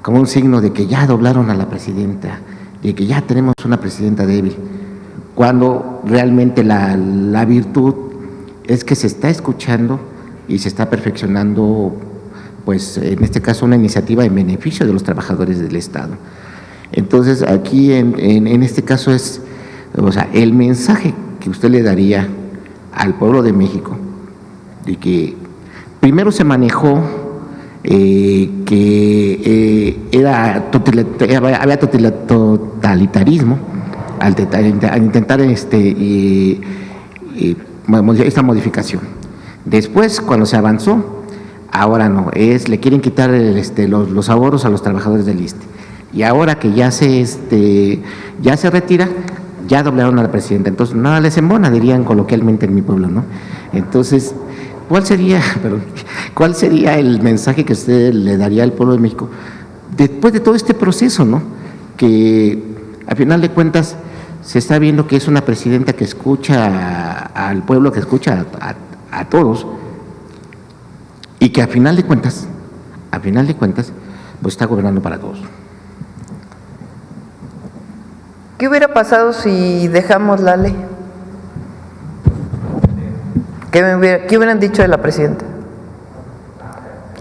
como un signo de que ya doblaron a la presidenta, de que ya tenemos una presidenta débil, cuando realmente la virtud es que se está escuchando y se está perfeccionando, pues en este caso una iniciativa en beneficio de los trabajadores del Estado. Entonces aquí en este caso es, o sea, el mensaje que usted le daría al pueblo de México, de que primero se manejó que había totalitarismo al intentar esta modificación. Después, cuando se avanzó, ahora no, le quieren quitar los ahorros a los trabajadores del ISSSTE. Y ahora que ya se retira, ya doblaron a la presidenta. Entonces, nada les embona, dirían coloquialmente en mi pueblo, ¿no? Entonces, ¿cuál sería el mensaje que usted le daría al pueblo de México después de todo este proceso, ¿no? Que a final de cuentas se está viendo que es una presidenta que escucha al pueblo, que escucha a todos, y que a final de cuentas, pues está gobernando para todos. ¿Qué hubiera pasado si dejamos la ley? ¿Qué hubieran dicho de la presidenta?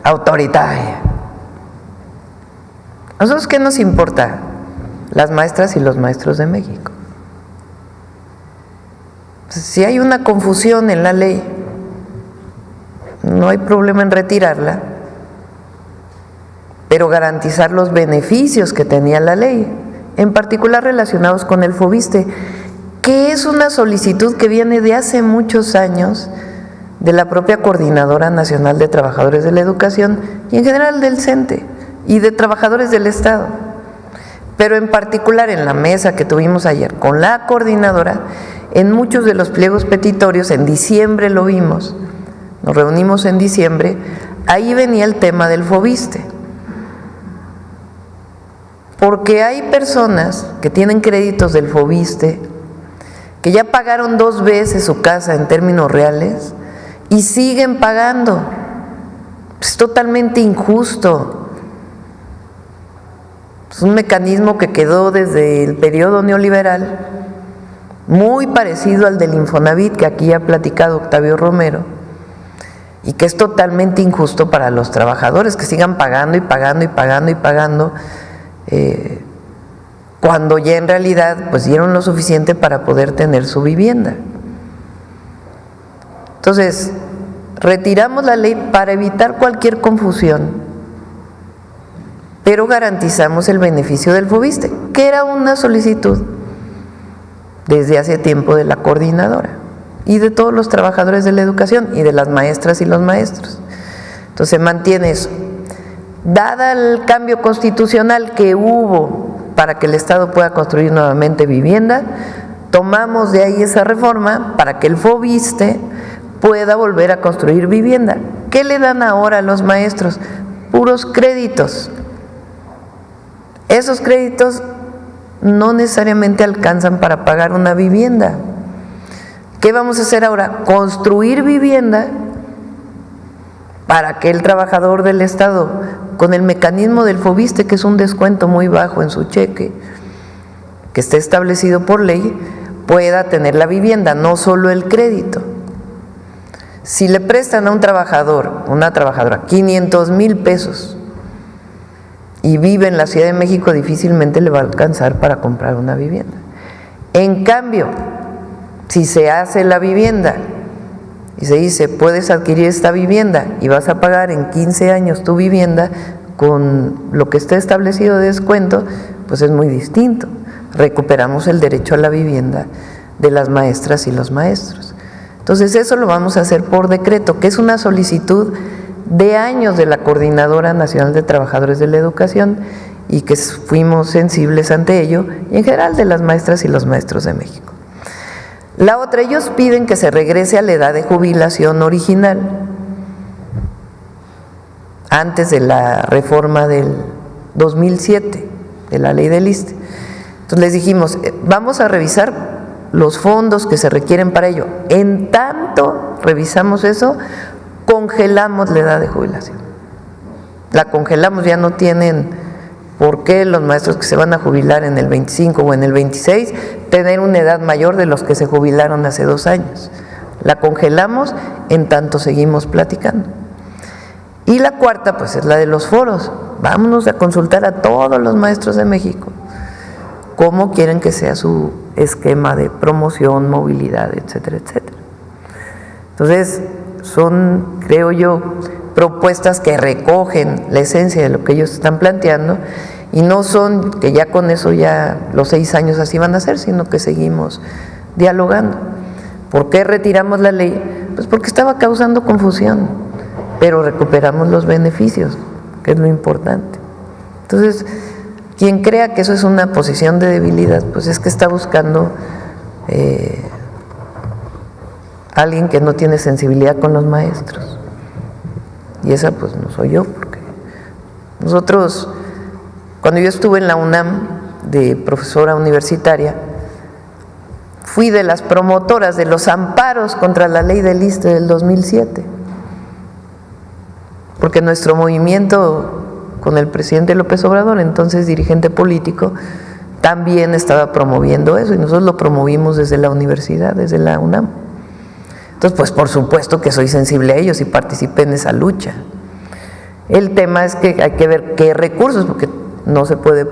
Autoritaria. ¿A nosotros qué nos importa? las maestras y los maestros de México. Si hay una confusión en la ley, no hay problema en retirarla, pero garantizar los beneficios que tenía la ley, en particular relacionados con el FOBISTE, que es una solicitud que viene de hace muchos años de la propia Coordinadora Nacional de Trabajadores de la Educación y en general del CENTE y de trabajadores del Estado. Pero en particular en la mesa que tuvimos ayer con la coordinadora, en muchos de los pliegos petitorios, en diciembre lo vimos, nos reunimos en diciembre, ahí venía el tema del FOBISTE. Porque hay personas que tienen créditos del FOBISTE, que ya pagaron 2 veces su casa en términos reales y siguen pagando. Es totalmente injusto. Es un mecanismo que quedó desde el periodo neoliberal, muy parecido al del Infonavit, que aquí ha platicado Octavio Romero, y que es totalmente injusto para los trabajadores, que sigan pagando y pagando y pagando y pagando, cuando ya en realidad pues dieron lo suficiente para poder tener su vivienda. Entonces, retiramos la ley para evitar cualquier confusión, pero garantizamos el beneficio del FOBISTE, que era una solicitud desde hace tiempo de la coordinadora y de todos los trabajadores de la educación y de las maestras y los maestros. Entonces se mantiene eso. Dada el cambio constitucional que hubo para que el Estado pueda construir nuevamente vivienda, tomamos de ahí esa reforma para que el FOBISTE pueda volver a construir vivienda. ¿Qué le dan ahora a los maestros? Puros créditos. Esos créditos no necesariamente alcanzan para pagar una vivienda. ¿Qué vamos a hacer ahora? Construir vivienda para que el trabajador del Estado, con el mecanismo del FOBISTE, que es un descuento muy bajo en su cheque, que esté establecido por ley, pueda tener la vivienda, no solo el crédito. Si le prestan a un trabajador, una trabajadora, 500,000 pesos y vive en la Ciudad de México, difícilmente le va a alcanzar para comprar una vivienda. En cambio, si se hace la vivienda y se dice, puedes adquirir esta vivienda y vas a pagar en 15 años tu vivienda con lo que esté establecido de descuento, pues es muy distinto. Recuperamos el derecho a la vivienda de las maestras y los maestros. Entonces eso lo vamos a hacer por decreto, que es una solicitud de años de la Coordinadora Nacional de Trabajadores de la Educación y que fuimos sensibles ante ello, y en general de las maestras y los maestros de México. La otra, ellos piden que se regrese a la edad de jubilación original, antes de la reforma del 2007, de la ley del ISSSTE. Entonces les dijimos, vamos a revisar los fondos que se requieren para ello. En tanto revisamos eso, congelamos la edad de jubilación. La congelamos, ya no tienen por qué los maestros que se van a jubilar en el 25 o en el 26 tener una edad mayor de los que se jubilaron hace 2 años. La congelamos, en tanto seguimos platicando. Y la cuarta, pues es la de los foros. Vámonos a consultar a todos los maestros de México cómo quieren que sea su esquema de promoción, movilidad, etcétera, etcétera. Entonces, son, creo yo, propuestas que recogen la esencia de lo que ellos están planteando y no son que ya con eso ya los 6 años así van a ser, sino que seguimos dialogando. ¿Por qué retiramos la ley? Pues porque estaba causando confusión, pero recuperamos los beneficios, que es lo importante. Entonces, quien crea que eso es una posición de debilidad, pues es que está buscando alguien que no tiene sensibilidad con los maestros. Y esa pues no soy yo, porque nosotros, cuando yo estuve en la UNAM de profesora universitaria, fui de las promotoras de los amparos contra la ley del ISSSTE del 2007, porque nuestro movimiento con el presidente López Obrador, entonces dirigente político, también estaba promoviendo eso y nosotros lo promovimos desde la universidad, desde la UNAM. Entonces, pues por supuesto que soy sensible a ellos y participé en esa lucha. El tema es que hay que ver qué recursos, porque no se puede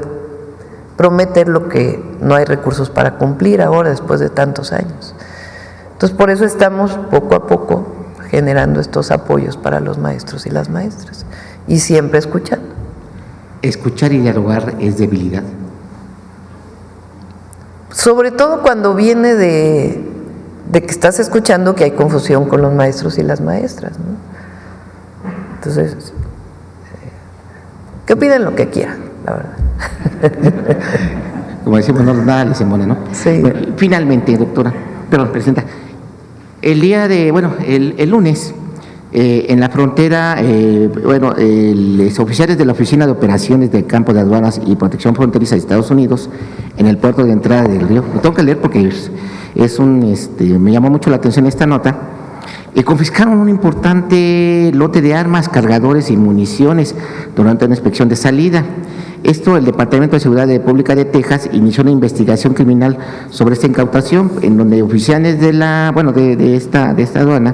prometer lo que no hay recursos para cumplir ahora después de tantos años. Entonces, por eso estamos poco a poco generando estos apoyos para los maestros y las maestras y siempre escuchando. ¿Escuchar y dialogar es debilidad? Sobre todo cuando viene de que estás escuchando que hay confusión con los maestros y las maestras, ¿no? Entonces, que opinen lo que quieran, la verdad. Como decimos, no, nada les embona, ¿no? Sí. Bueno, finalmente, doctora, perdón, presidenta, el día de, bueno, el lunes, en la frontera, los oficiales de la Oficina de Operaciones del Campo de Aduanas y Protección Fronteriza de Estados Unidos, en el puerto de entrada del río, lo tengo que leer porque me llamó mucho la atención esta nota, confiscaron un importante lote de armas, cargadores y municiones durante una inspección de salida. Esto, el Departamento de Seguridad Pública de Texas inició una investigación criminal sobre esta incautación, en donde oficiales de esta aduana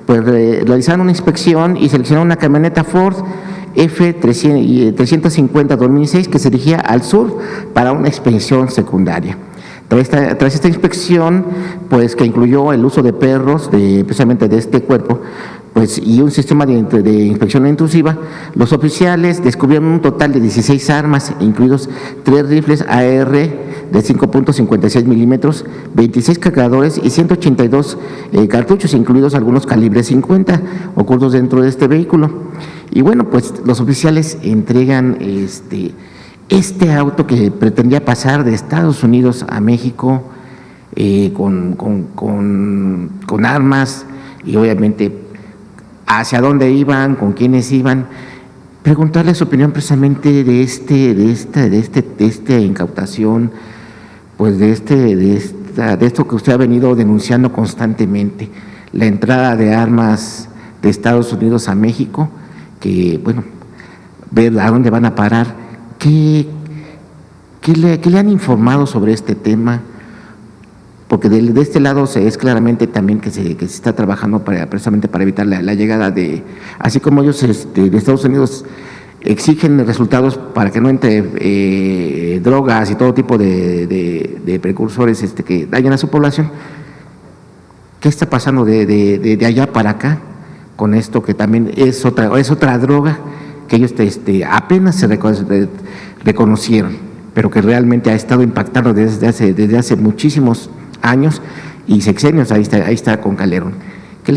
pues realizaron una inspección y seleccionaron una camioneta Ford F-350 2006 que se dirigía al sur para una inspección secundaria. Tras esta inspección, pues que incluyó el uso de perros, precisamente de este cuerpo, pues y un sistema de inspección intrusiva, los oficiales descubrieron un total de 16 armas, incluidos 3 rifles AR de 5.56 milímetros, 26 cargadores y 182 cartuchos, incluidos algunos calibres 50, ocultos dentro de este vehículo. Y bueno, pues los oficiales entregan este auto que pretendía pasar de Estados Unidos a México con armas y obviamente hacia dónde iban, con quiénes iban. Preguntarle su opinión precisamente de esta incautación, pues de esto que usted ha venido denunciando constantemente, la entrada de armas de Estados Unidos a México, que bueno, ver a dónde van a parar. ¿Qué le han informado sobre este tema? Porque de este lado es claramente también que se está trabajando precisamente para evitar la llegada de, así como ellos de Estados Unidos exigen resultados para que no entre drogas y todo tipo de precursores que dañan a su población. ¿Qué está pasando de allá para acá con esto que también es otra droga que ellos apenas se reconocieron, pero que realmente ha estado impactando desde hace muchísimos años y sexenios? Ahí está con Calderón. ¿Qué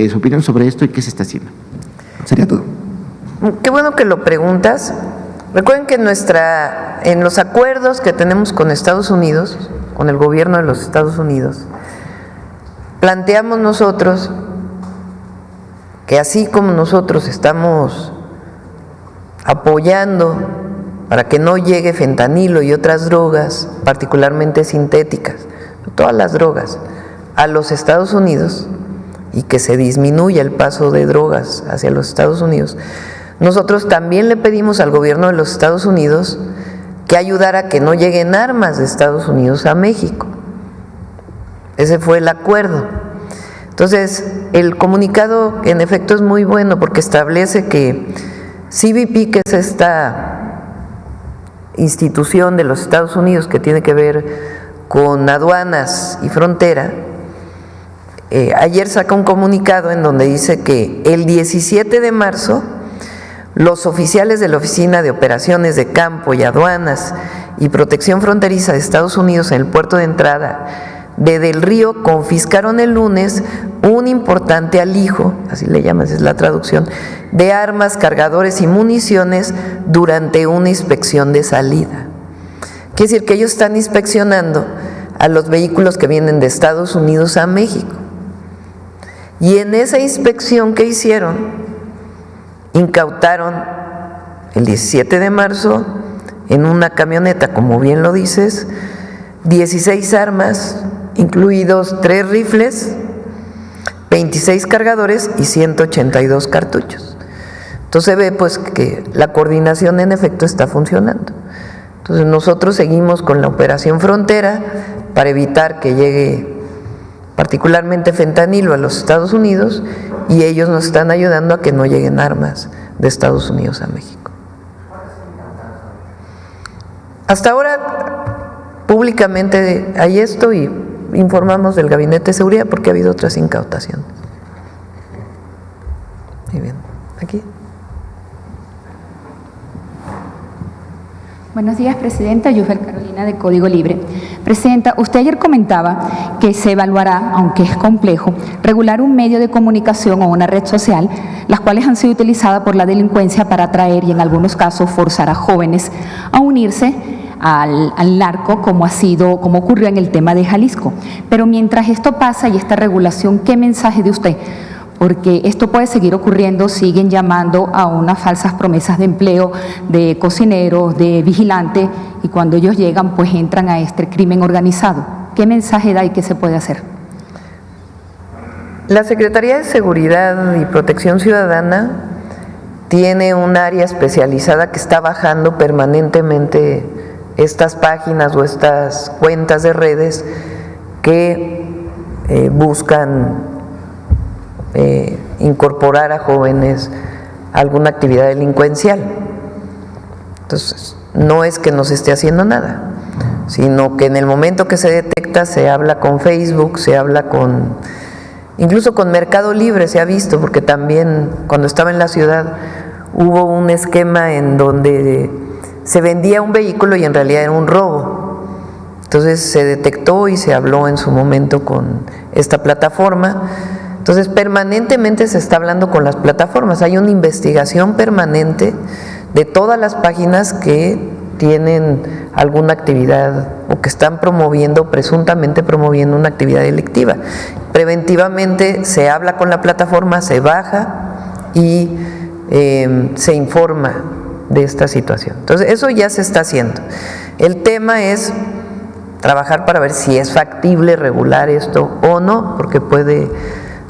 su opinión sobre esto y qué se está haciendo? Sería todo. Qué bueno que lo preguntas. Recuerden que en los acuerdos que tenemos con Estados Unidos, con el gobierno de los Estados Unidos, planteamos nosotros que así como nosotros estamos apoyando para que no llegue fentanilo y otras drogas, particularmente sintéticas, todas las drogas, a los Estados Unidos y que se disminuya el paso de drogas hacia los Estados Unidos, nosotros también le pedimos al gobierno de los Estados Unidos que ayudara a que no lleguen armas de Estados Unidos a México. Ese fue el acuerdo. Entonces, el comunicado en efecto es muy bueno porque establece que CBP, que es esta institución de los Estados Unidos que tiene que ver con aduanas y frontera, ayer saca un comunicado en donde dice que el 17 de marzo los oficiales de la Oficina de Operaciones de Campo y Aduanas y Protección Fronteriza de Estados Unidos en el puerto de entrada de Del Río confiscaron el lunes un importante alijo, así le llaman, esa es la traducción, de armas, cargadores y municiones durante una inspección de salida. Quiere decir que ellos están inspeccionando a los vehículos que vienen de Estados Unidos a México. Y en esa inspección que hicieron, incautaron el 17 de marzo en una camioneta, como bien lo dices, 16 armas, incluidos 3 rifles, 26 cargadores y 182 cartuchos. Entonces se ve pues que la coordinación en efecto está funcionando. Entonces nosotros seguimos con la operación Frontera para evitar que llegue particularmente fentanilo a los Estados Unidos y ellos nos están ayudando a que no lleguen armas de Estados Unidos a México. Hasta ahora, públicamente hay esto y informamos del Gabinete de Seguridad porque ha habido otras incautaciones. Muy bien, aquí. Buenos días, Presidenta. Yufel Carolina, de Código Libre. Presidenta, usted ayer comentaba que se evaluará, aunque es complejo, regular un medio de comunicación o una red social, las cuales han sido utilizadas por la delincuencia para atraer y en algunos casos forzar a jóvenes a unirse al narco, como ocurrió en el tema de Jalisco. Pero mientras esto pasa y esta regulación, ¿qué mensaje de usted? Porque esto puede seguir ocurriendo, siguen llamando a unas falsas promesas de empleo de cocineros, de vigilantes, y cuando ellos llegan, pues entran a este crimen organizado. ¿Qué mensaje da y qué se puede hacer? La Secretaría de Seguridad y Protección Ciudadana tiene un área especializada que está bajando permanentemente estas páginas o estas cuentas de redes que buscan incorporar a jóvenes a alguna actividad delincuencial. Entonces, no es que no se esté haciendo nada, sino que en el momento que se detecta se habla con Facebook, se habla incluso con Mercado Libre se ha visto, porque también cuando estaba en la ciudad hubo un esquema en donde se vendía un vehículo y en realidad era un robo. Entonces se detectó y se habló en su momento con esta plataforma. Entonces permanentemente se está hablando con las plataformas, hay una investigación permanente de todas las páginas que tienen alguna actividad o que están presuntamente promoviendo una actividad delictiva. Preventivamente se habla con la plataforma, se baja y se informa de esta situación. Entonces eso ya se está haciendo. El tema es trabajar para ver si es factible regular esto o no, porque puede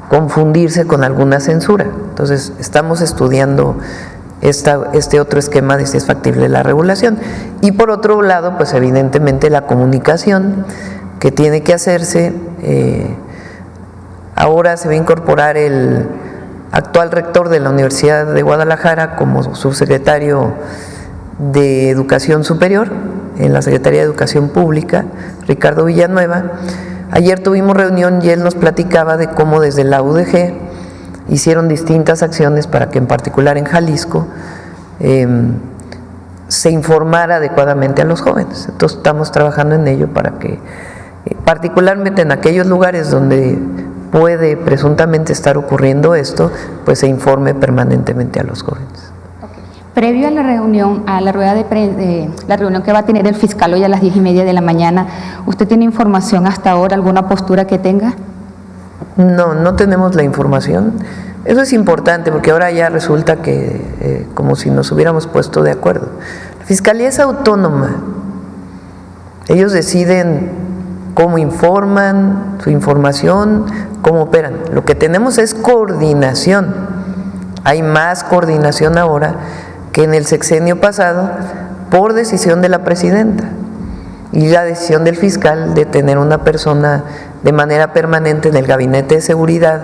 confundirse con alguna censura. Entonces estamos estudiando este otro esquema de si es factible la regulación. Y por otro lado, pues evidentemente la comunicación que tiene que hacerse. Ahora se va a incorporar el actual rector de la Universidad de Guadalajara como subsecretario de Educación Superior en la Secretaría de Educación Pública, Ricardo Villanueva. Ayer tuvimos reunión y él nos platicaba de cómo desde la UDG hicieron distintas acciones para que en particular en Jalisco se informara adecuadamente a los jóvenes. Entonces estamos trabajando en ello para que particularmente en aquellos lugares donde puede presuntamente estar ocurriendo esto, pues se informe permanentemente a los jóvenes. Previo a la reunión, a la rueda de la reunión que va a tener el fiscal hoy a las 10:30 de la mañana, ¿usted tiene información hasta ahora, alguna postura que tenga? No, no tenemos la información. Eso es importante porque ahora ya resulta que como si nos hubiéramos puesto de acuerdo. La Fiscalía es autónoma. Ellos deciden cómo informan, su información, cómo operan. Lo que tenemos es coordinación. Hay más coordinación ahora que en el sexenio pasado por decisión de la presidenta y la decisión del fiscal de tener una persona de manera permanente en el gabinete de seguridad,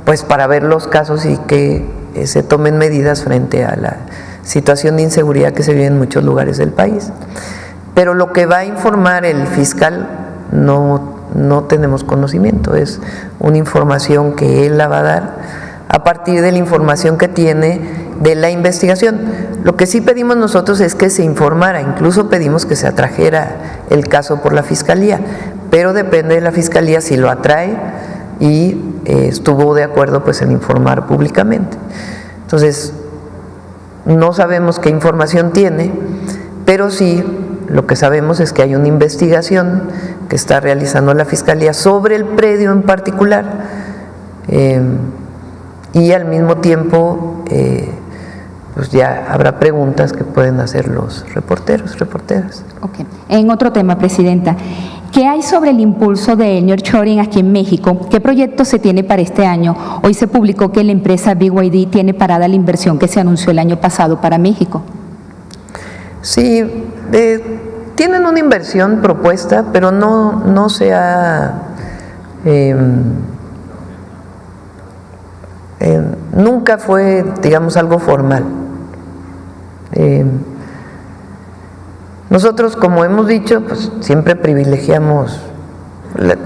pues para ver los casos y que se tomen medidas frente a la situación de inseguridad que se vive en muchos lugares del país. Pero lo que va a informar el fiscal no tenemos conocimiento, es una información que él la va a dar a partir de la información que tiene de la investigación. Lo que sí pedimos nosotros es que se informara, incluso pedimos que se atrajera el caso por la Fiscalía, pero depende de la Fiscalía si lo atrae y estuvo de acuerdo pues en informar públicamente. Entonces, no sabemos qué información tiene, pero sí lo que sabemos es que hay una investigación que está realizando la Fiscalía sobre el predio en particular y al mismo tiempo pues ya habrá preguntas que pueden hacer los reporteros, reporteras. Okay. En otro tema, Presidenta, ¿qué hay sobre el impulso de nearshoring aquí en México? ¿Qué proyecto se tiene para este año? Hoy se publicó que la empresa BYD tiene parada la inversión que se anunció el año pasado para México. Sí, tienen una inversión propuesta, pero no se ha nunca fue, digamos, algo formal. Nosotros, como hemos dicho, pues siempre privilegiamos,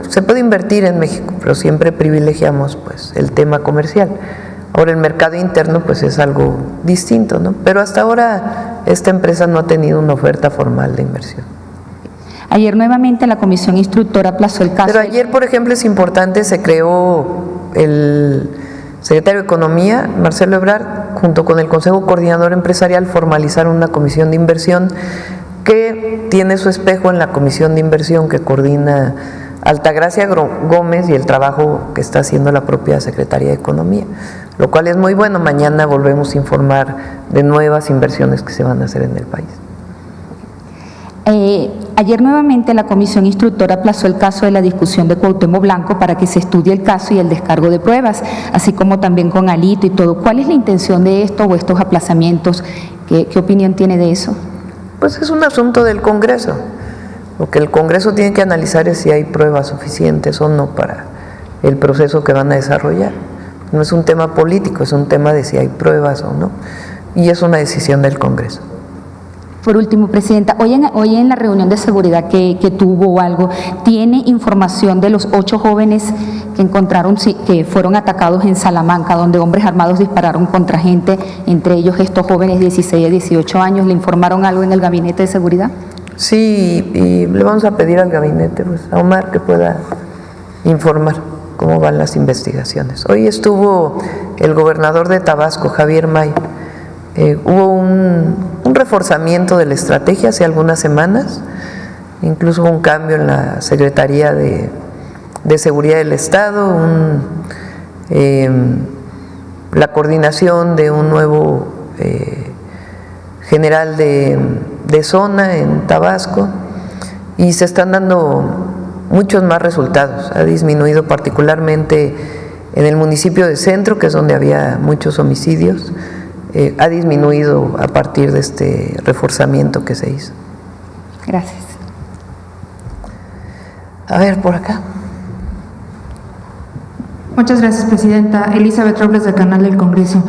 se puede invertir en México, pero siempre privilegiamos pues el tema comercial. Ahora el mercado interno pues es algo distinto, ¿no? Pero hasta ahora esta empresa no ha tenido una oferta formal de inversión. Ayer nuevamente la comisión instructora aplazó el caso. Pero ayer, por ejemplo, es importante, se creó el secretario de Economía, Marcelo Ebrard, junto con el Consejo Coordinador Empresarial, formalizaron una comisión de inversión que tiene su espejo en la comisión de inversión que coordina Altagracia Gómez y el trabajo que está haciendo la propia Secretaría de Economía, lo cual es muy bueno. Mañana volvemos a informar de nuevas inversiones que se van a hacer en el país. Ayer nuevamente la comisión instructora aplazó el caso de la discusión de Cuauhtémoc Blanco para que se estudie el caso y el descargo de pruebas, así como también con Alito y todo. ¿Cuál es la intención de esto o estos aplazamientos? ¿Qué opinión tiene de eso? Pues es un asunto del Congreso. Lo que el Congreso tiene que analizar es si hay pruebas suficientes o no para el proceso que van a desarrollar. No es un tema político, es un tema de si hay pruebas o no. Y es una decisión del Congreso. Por último, Presidenta, hoy en la reunión de seguridad que tuvo o algo, ¿tiene información de los 8 jóvenes que encontraron, que fueron atacados en Salamanca, donde hombres armados dispararon contra gente, entre ellos estos jóvenes 16 a 18 años? ¿Le informaron algo en el gabinete de seguridad? Sí, y le vamos a pedir al gabinete, pues, a Omar, que pueda informar cómo van las investigaciones. Hoy estuvo el gobernador de Tabasco, Javier May. Hubo un reforzamiento de la estrategia hace algunas semanas, incluso hubo un cambio en la Secretaría de Seguridad del Estado, la coordinación de un nuevo general de zona en Tabasco, y se están dando muchos más resultados. Ha disminuido particularmente en el municipio de Centro, que es donde había muchos homicidios. Ha disminuido a partir de este reforzamiento que se hizo. Gracias. A ver, por acá. Muchas gracias, Presidenta. Elizabeth Robles, del Canal del Congreso.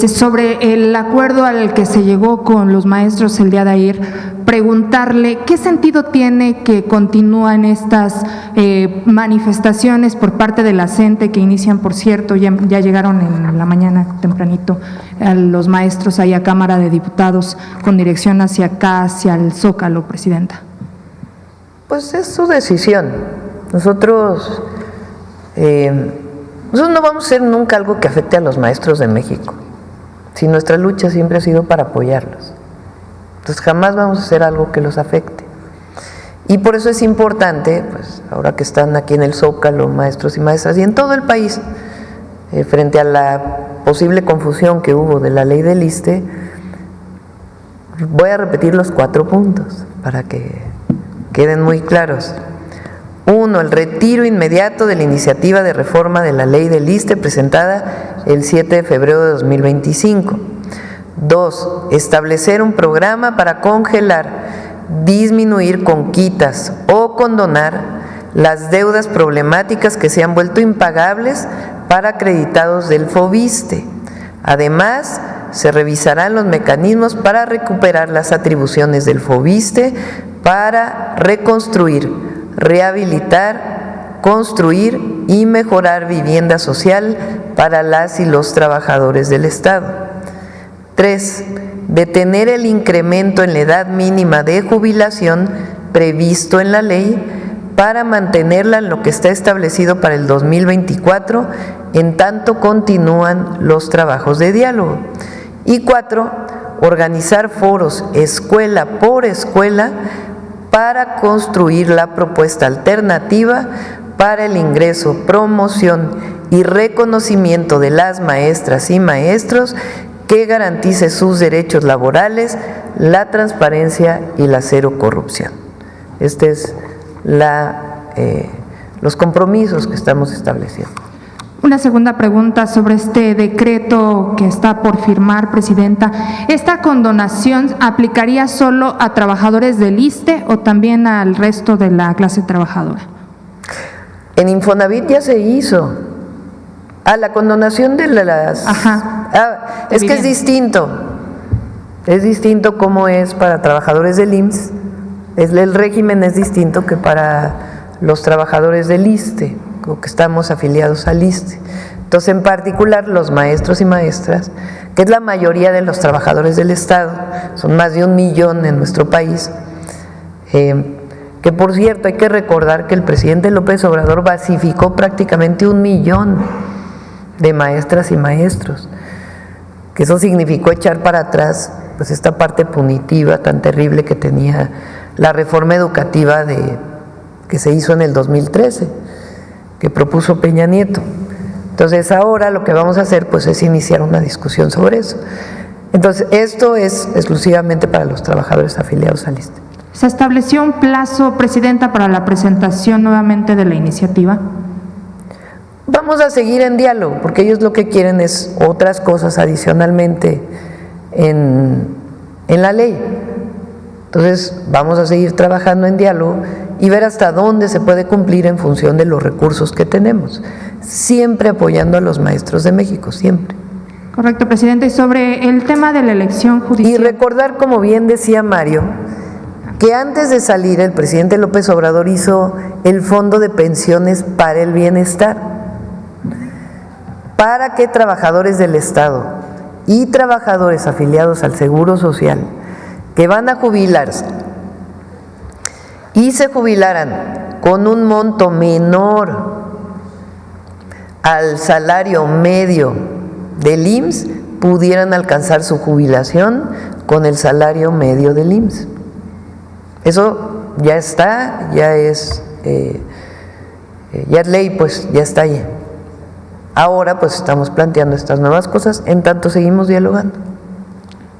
Sobre el acuerdo al que se llegó con los maestros el día de ayer, preguntarle qué sentido tiene que continúen estas manifestaciones por parte de la CENTE, que inician, por cierto, ya llegaron en la mañana tempranito a los maestros ahí a Cámara de Diputados con dirección hacia acá, hacia el Zócalo, Presidenta. Pues es su decisión. Nosotros no vamos a hacer nunca algo que afecte a los maestros de México. Si nuestra lucha siempre ha sido para apoyarlos, entonces jamás vamos a hacer algo que los afecte. Y por eso es importante, pues ahora que están aquí en el Zócalo, maestros y maestras, y en todo el país, frente a la posible confusión que hubo de la ley del ISSSTE, voy a repetir los 4 puntos para que queden muy claros. 1. El retiro inmediato de la iniciativa de reforma de la ley del ISSSTE presentada el 7 de febrero de 2025. 2. Establecer un programa para congelar, disminuir con quitas o condonar las deudas problemáticas que se han vuelto impagables para acreditados del FOBISSSTE. Además, se revisarán los mecanismos para recuperar las atribuciones del FOBISSSTE para reconstruir, rehabilitar, construir y mejorar vivienda social para las y los trabajadores del Estado. 3. Detener el incremento en la edad mínima de jubilación previsto en la ley para mantenerla en lo que está establecido para el 2024, en tanto continúan los trabajos de diálogo. Y 4. Organizar foros escuela por escuela para construir la propuesta alternativa para el ingreso, promoción y reconocimiento de las maestras y maestros que garantice sus derechos laborales, la transparencia y la cero corrupción. Este es los compromisos que estamos estableciendo. Una segunda pregunta sobre este decreto que está por firmar, Presidenta. ¿Esta condonación aplicaría solo a trabajadores del ISSSTE o también al resto de la clase trabajadora? En Infonavit ya se hizo. La condonación de las… Ajá. es que es distinto. Es distinto como es para trabajadores del IMSS, el régimen es distinto que para los trabajadores del ISSSTE, o que estamos afiliados al ISSSTE. Entonces, en particular, los maestros y maestras, que es la mayoría de los trabajadores del Estado, son más de 1 millón en nuestro país, que por cierto hay que recordar que el presidente López Obrador basificó prácticamente 1 millón de maestras y maestros, que eso significó echar para atrás pues esta parte punitiva tan terrible que tenía la reforma educativa que se hizo en el 2013, que propuso Peña Nieto. Entonces ahora lo que vamos a hacer pues es iniciar una discusión sobre eso. Entonces esto es exclusivamente para los trabajadores afiliados al ISSSTE. ¿Se estableció un plazo, Presidenta, para la presentación nuevamente de la iniciativa? Vamos a seguir en diálogo, porque ellos lo que quieren es otras cosas adicionalmente en la ley. Entonces vamos a seguir trabajando en diálogo y ver hasta dónde se puede cumplir en función de los recursos que tenemos, siempre apoyando a los maestros de México, siempre. Correcto, Presidenta. Y sobre el tema de la elección judicial. Y recordar, como bien decía Mario, que antes de salir el presidente López Obrador hizo el Fondo de Pensiones para el Bienestar, para que trabajadores del Estado y trabajadores afiliados al Seguro Social que van a jubilarse y se jubilaran con un monto menor al salario medio del IMSS, pudieran alcanzar su jubilación con el salario medio del IMSS. Eso ya está, ya es ley, pues ya está ahí. Ahora pues estamos planteando estas nuevas cosas, en tanto seguimos dialogando.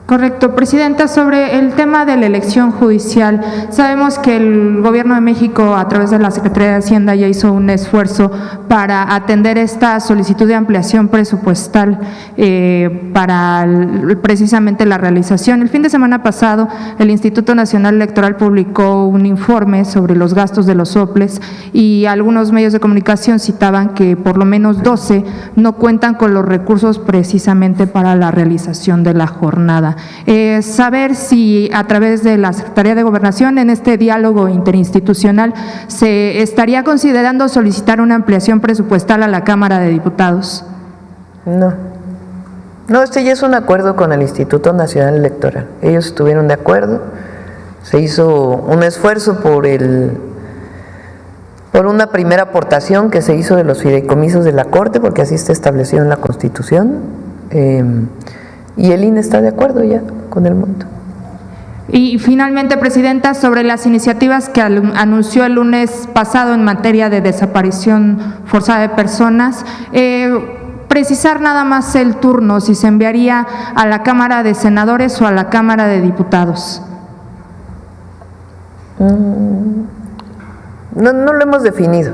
Correcto. Presidenta, sobre el tema de la elección judicial, sabemos que el Gobierno de México, a través de la Secretaría de Hacienda, ya hizo un esfuerzo para atender esta solicitud de ampliación presupuestal para precisamente la realización. El fin de semana pasado, el Instituto Nacional Electoral publicó un informe sobre los gastos de los soples y algunos medios de comunicación citaban que por lo menos 12 no cuentan con los recursos precisamente para la realización de la jornada. Saber si a través de la Secretaría de Gobernación, en este diálogo interinstitucional, se estaría considerando solicitar una ampliación presupuestal a la Cámara de Diputados. No, este ya es un acuerdo con el Instituto Nacional Electoral. Ellos estuvieron de acuerdo, se hizo un esfuerzo por una primera aportación que se hizo de los fideicomisos de la Corte, porque así está establecido en la Constitución. Y el INE está de acuerdo ya con el monto. Y finalmente, Presidenta, sobre las iniciativas que anunció el lunes pasado en materia de desaparición forzada de personas, precisar nada más el turno, si se enviaría a la Cámara de Senadores o a la Cámara de Diputados. No lo hemos definido.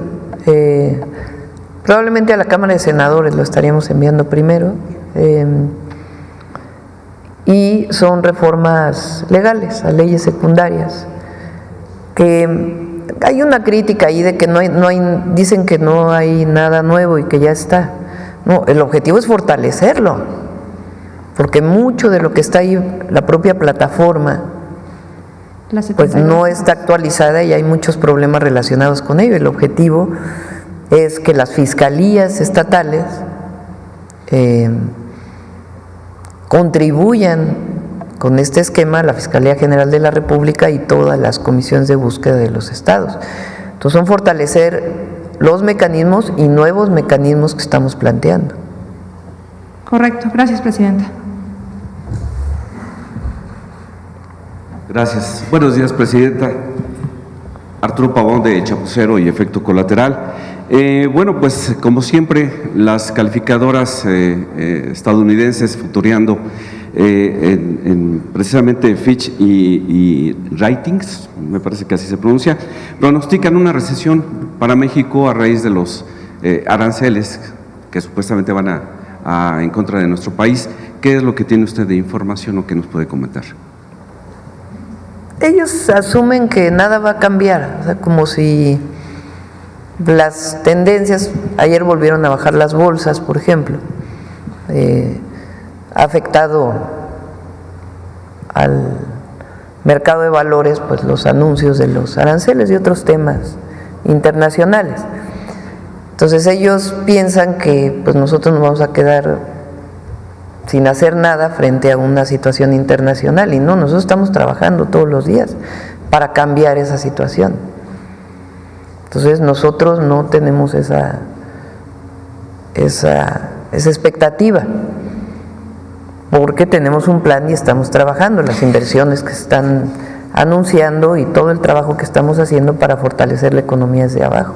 Probablemente a la Cámara de Senadores lo estaríamos enviando primero. Y son reformas legales, a leyes secundarias, que hay una crítica ahí de que dicen que no hay nada nuevo y que ya está. No, el objetivo es fortalecerlo, porque mucho de lo que está ahí, la propia plataforma, pues no está actualizada y hay muchos problemas relacionados con ello. El objetivo es que las fiscalías estatales contribuyan con este esquema a la Fiscalía General de la República y todas las comisiones de búsqueda de los estados. Entonces son fortalecer los mecanismos y nuevos mecanismos que estamos planteando. Correcto. Gracias, Presidenta. Gracias. Buenos días, Presidenta. Arturo Pavón, de Chapucero y Efecto Colateral. Bueno, pues como siempre, las calificadoras estadounidenses, futureando precisamente Fitch y Ratings, me parece que así se pronuncia, pronostican una recesión para México a raíz de los aranceles que supuestamente van en contra de nuestro país. ¿Qué es lo que tiene usted de información o que nos puede comentar? Ellos asumen que nada va a cambiar, o sea, como si las tendencias, ayer volvieron a bajar las bolsas, por ejemplo, ha afectado al mercado de valores pues los anuncios de los aranceles y otros temas internacionales. Entonces ellos piensan que pues nosotros nos vamos a quedar sin hacer nada frente a una situación internacional, y no, nosotros estamos trabajando todos los días para cambiar esa situación. Entonces nosotros no tenemos esa expectativa, porque tenemos un plan y estamos trabajando, las inversiones que se están anunciando y todo el trabajo que estamos haciendo para fortalecer la economía desde abajo.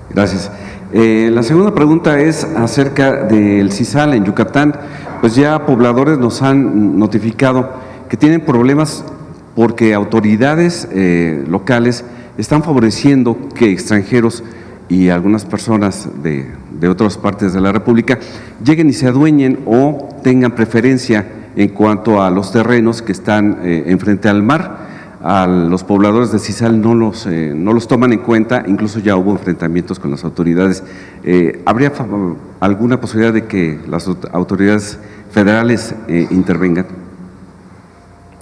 Gracias. La segunda pregunta es acerca del CISAL en Yucatán. Pues ya pobladores nos han notificado que tienen problemas porque autoridades locales están favoreciendo que extranjeros y algunas personas de otras partes de la República lleguen y se adueñen o tengan preferencia en cuanto a los terrenos que están enfrente al mar. A los pobladores de CISAL no los toman en cuenta, incluso ya hubo enfrentamientos con las autoridades. ¿Habría alguna posibilidad de que las autoridades federales intervengan?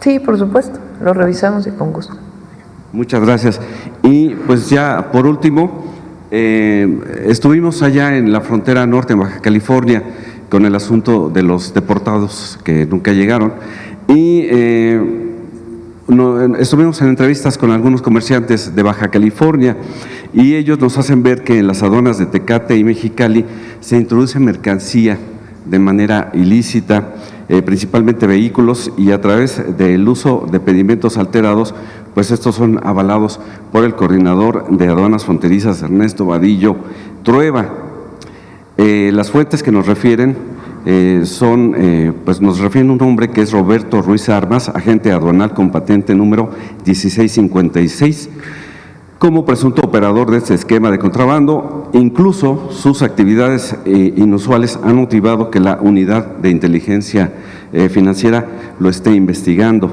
Sí, por supuesto, lo revisamos y con gusto. Muchas gracias. Y pues ya por último, estuvimos allá en la frontera norte, en Baja California, con el asunto de los deportados que nunca llegaron, y estuvimos en entrevistas con algunos comerciantes de Baja California, y ellos nos hacen ver que en las aduanas de Tecate y Mexicali se introduce mercancía de manera ilícita, principalmente vehículos, y a través del uso de pedimentos alterados, pues estos son avalados por el coordinador de aduanas fronterizas, Ernesto Vadillo Trueba. Las fuentes que nos refieren pues nos refieren a un hombre que es Roberto Ruiz Armas, agente aduanal con patente número 1656, como presunto operador de este esquema de contrabando. Incluso sus actividades inusuales han motivado que la unidad de inteligencia financiera lo esté investigando.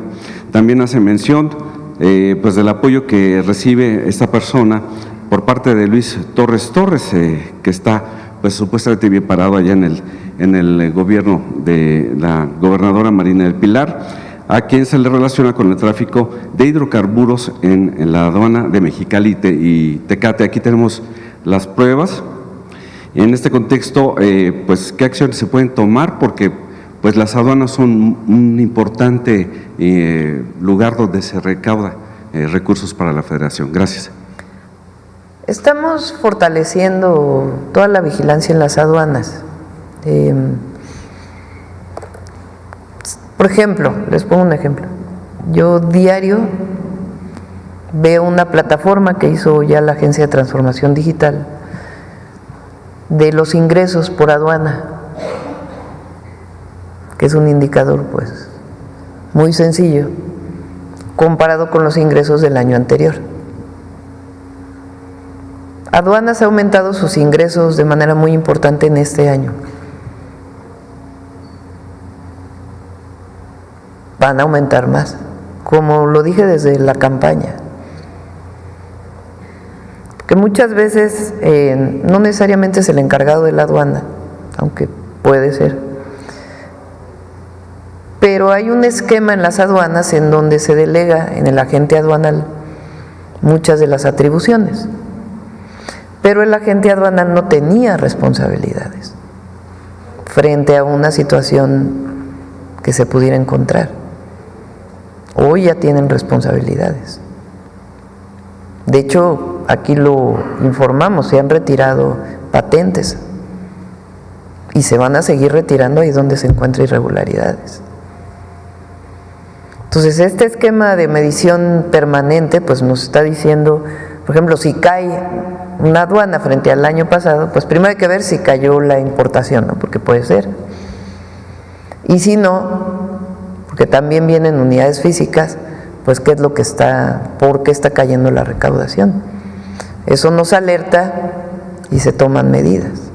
También hace mención pues del apoyo que recibe esta persona por parte de Luis Torres, que está pues supuestamente bien parado allá en el gobierno de la gobernadora Marina del Pilar, a quien se le relaciona con el tráfico de hidrocarburos en la aduana de Mexicali y Tecate. Aquí tenemos las pruebas. En este contexto, pues, ¿qué acciones se pueden tomar? Porque pues las aduanas son un importante lugar donde se recauda recursos para la Federación. Gracias. Estamos fortaleciendo toda la vigilancia en las aduanas. Por ejemplo, les pongo un ejemplo. Yo diario veo una plataforma que hizo ya la Agencia de Transformación Digital de los ingresos por aduana, que es un indicador pues muy sencillo comparado con los ingresos del año anterior. Aduanas ha aumentado sus ingresos de manera muy importante en este año. Van a aumentar más, como lo dije desde la campaña. Que muchas veces no necesariamente es el encargado de la aduana, aunque puede ser. Pero hay un esquema en las aduanas en donde se delega en el agente aduanal muchas de las atribuciones. Pero el agente aduanal no tenía responsabilidades frente a una situación que se pudiera encontrar. Hoy ya tienen responsabilidades. De hecho, aquí lo informamos, se han retirado patentes y se van a seguir retirando ahí donde se encuentran irregularidades. Entonces, este esquema de medición permanente pues nos está diciendo, por ejemplo, si cae una aduana frente al año pasado, pues primero hay que ver si cayó la importación, ¿no? Porque puede ser. Y si no, porque también vienen unidades físicas, pues qué es lo que está, por qué está cayendo la recaudación. Eso nos alerta y se toman medidas.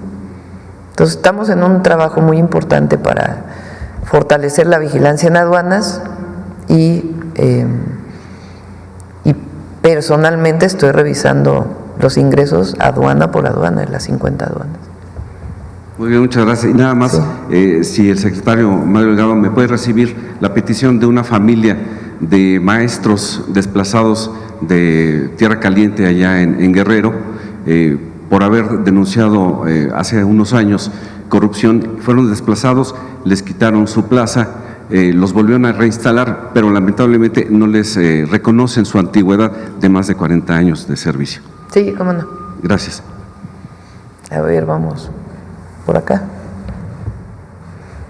Entonces estamos en un trabajo muy importante para fortalecer la vigilancia en aduanas y personalmente estoy revisando los ingresos aduana por aduana de las 50 aduanas. Muy bien, muchas gracias. Y nada más, si el secretario Mario Delgado me puede recibir la petición de una familia de maestros desplazados de Tierra Caliente allá en Guerrero, por haber denunciado hace unos años corrupción, fueron desplazados, les quitaron su plaza, los volvieron a reinstalar, pero lamentablemente no les reconocen su antigüedad de más de 40 años de servicio. Sí, cómo no. Gracias. A ver, vamos por acá.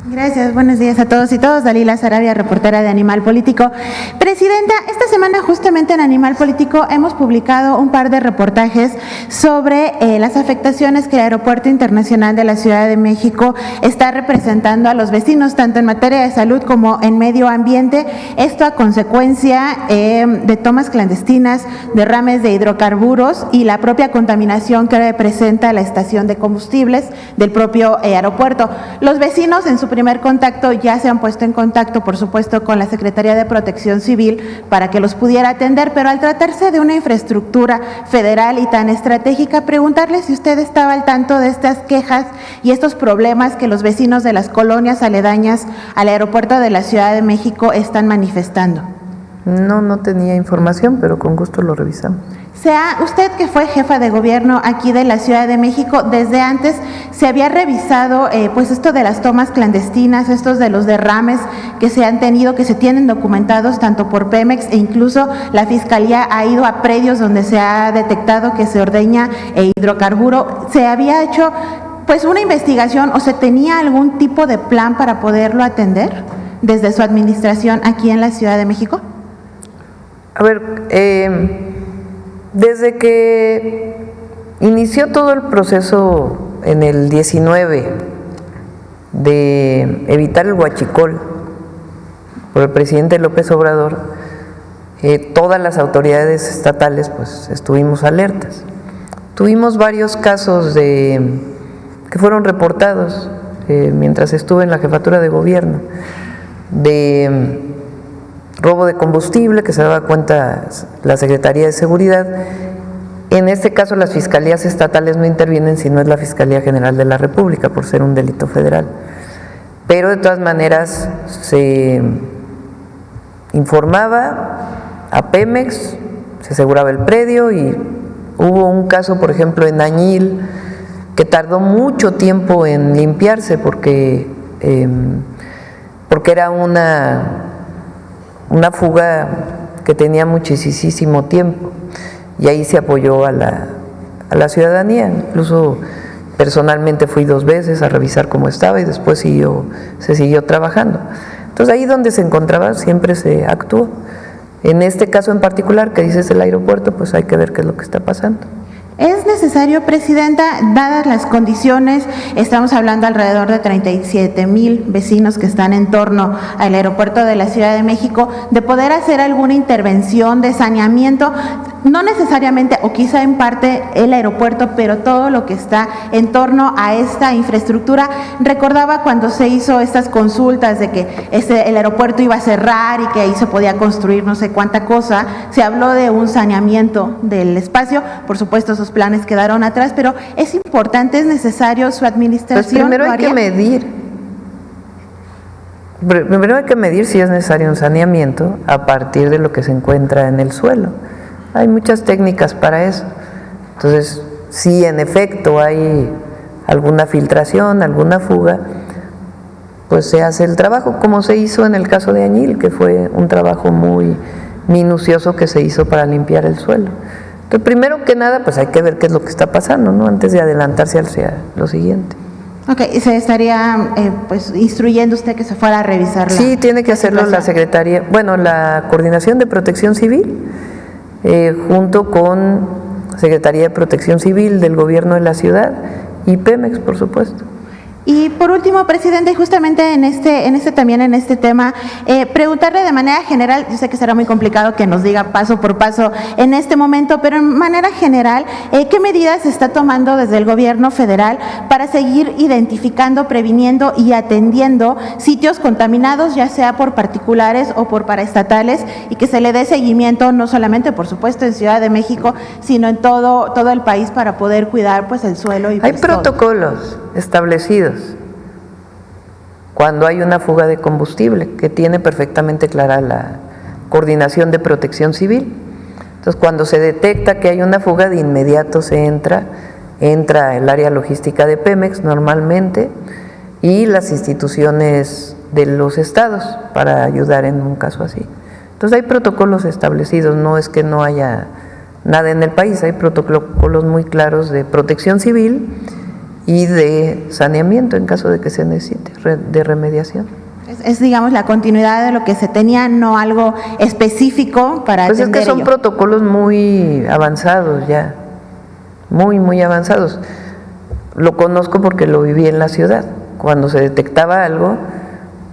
Gracias, buenos días a todos y todas. Dalila Sarabia, reportera de Animal Político. Presidenta, esta semana justamente en Animal Político hemos publicado un par de reportajes sobre las afectaciones que el Aeropuerto Internacional de la Ciudad de México está representando a los vecinos, tanto en materia de salud como en medio ambiente. Esto a consecuencia de tomas clandestinas, derrames de hidrocarburos y la propia contaminación que representa la estación de combustibles del propio aeropuerto. Los vecinos en su primer contacto ya se han puesto en contacto, por supuesto, con la Secretaría de Protección Civil para que los pudiera atender, pero al tratarse de una infraestructura federal y tan estratégica, preguntarle si usted estaba al tanto de estas quejas y estos problemas que los vecinos de las colonias aledañas al aeropuerto de la Ciudad de México están manifestando. No tenía información, pero con gusto lo revisamos. Usted, que fue jefa de gobierno aquí de la Ciudad de México, desde antes se había revisado pues esto de las tomas clandestinas, estos de los derrames que se han tenido, que se tienen documentados tanto por Pemex e incluso la Fiscalía ha ido a predios donde se ha detectado que se ordeña hidrocarburo. ¿Se había hecho pues una investigación o se tenía algún tipo de plan para poderlo atender desde su administración aquí en la Ciudad de México? A ver, desde que inició todo el proceso en el 19 de evitar el huachicol por el presidente López Obrador, todas las autoridades estatales pues estuvimos alertas. Tuvimos varios casos que fueron reportados mientras estuve en la jefatura de gobierno, de robo de combustible que se daba cuenta la Secretaría de Seguridad. En este caso las fiscalías estatales no intervienen, sino es la Fiscalía General de la República, por ser un delito federal. Pero de todas maneras se informaba a Pemex, se aseguraba el predio y hubo un caso, por ejemplo, en Añil, que tardó mucho tiempo en limpiarse porque era una fuga que tenía muchísimo tiempo y ahí se apoyó a la ciudadanía. Incluso personalmente fui 2 veces a revisar cómo estaba y después se siguió trabajando. Entonces ahí donde se encontraba siempre se actuó. En este caso en particular que dices el aeropuerto, pues hay que ver qué es lo que está pasando. ¿Es necesario, Presidenta, dadas las condiciones, estamos hablando alrededor de 37,000 vecinos que están en torno al aeropuerto de la Ciudad de México, de poder hacer alguna intervención de saneamiento, no necesariamente o quizá en parte el aeropuerto, pero todo lo que está en torno a esta infraestructura? Recordaba cuando se hizo estas consultas de que el aeropuerto iba a cerrar y que ahí se podía construir no sé cuánta cosa, se habló de un saneamiento del espacio, por supuesto esos planes quedaron atrás, pero es importante, es necesario, su administración. Pues primero hay que medir si es necesario un saneamiento a partir de lo que se encuentra en el suelo. Hay muchas técnicas para eso. Entonces, si en efecto hay alguna filtración, alguna fuga, pues se hace el trabajo, como se hizo en el caso de Añil, que fue un trabajo muy minucioso que se hizo para limpiar el suelo. Entonces, primero que nada, pues hay que ver qué es lo que está pasando, ¿no? Antes de adelantarse hacia lo siguiente. Ok, ¿se estaría pues instruyendo usted que se fuera a revisarla? Sí, tiene que hacerlo la Secretaría, la Coordinación de Protección Civil, junto con Secretaría de Protección Civil del Gobierno de la Ciudad y Pemex, por supuesto. Y por último, Presidente, justamente en este tema, preguntarle de manera general, yo sé que será muy complicado que nos diga paso por paso en este momento, pero en manera general, ¿qué medidas se está tomando desde el gobierno federal para seguir identificando, previniendo y atendiendo sitios contaminados, ya sea por particulares o por paraestatales, y que se le dé seguimiento no solamente, por supuesto, en Ciudad de México, sino en todo el país para poder cuidar pues el suelo? Y hay pues, protocolos. establecidos cuando hay una fuga de combustible, que tiene perfectamente clara la Coordinación de Protección Civil. Entonces, cuando se detecta que hay una fuga, de inmediato se entra el área logística de Pemex normalmente y las instituciones de los estados para ayudar en un caso así. Entonces, hay protocolos establecidos, no es que no haya nada en el país, hay protocolos muy claros de protección civil y de saneamiento en caso de que se necesite, de remediación. Es, digamos, la continuidad de lo que se tenía, no algo específico para pues atender es que son ello. protocolos muy avanzados ya, muy avanzados. Lo conozco porque lo viví en la ciudad. Cuando se detectaba algo,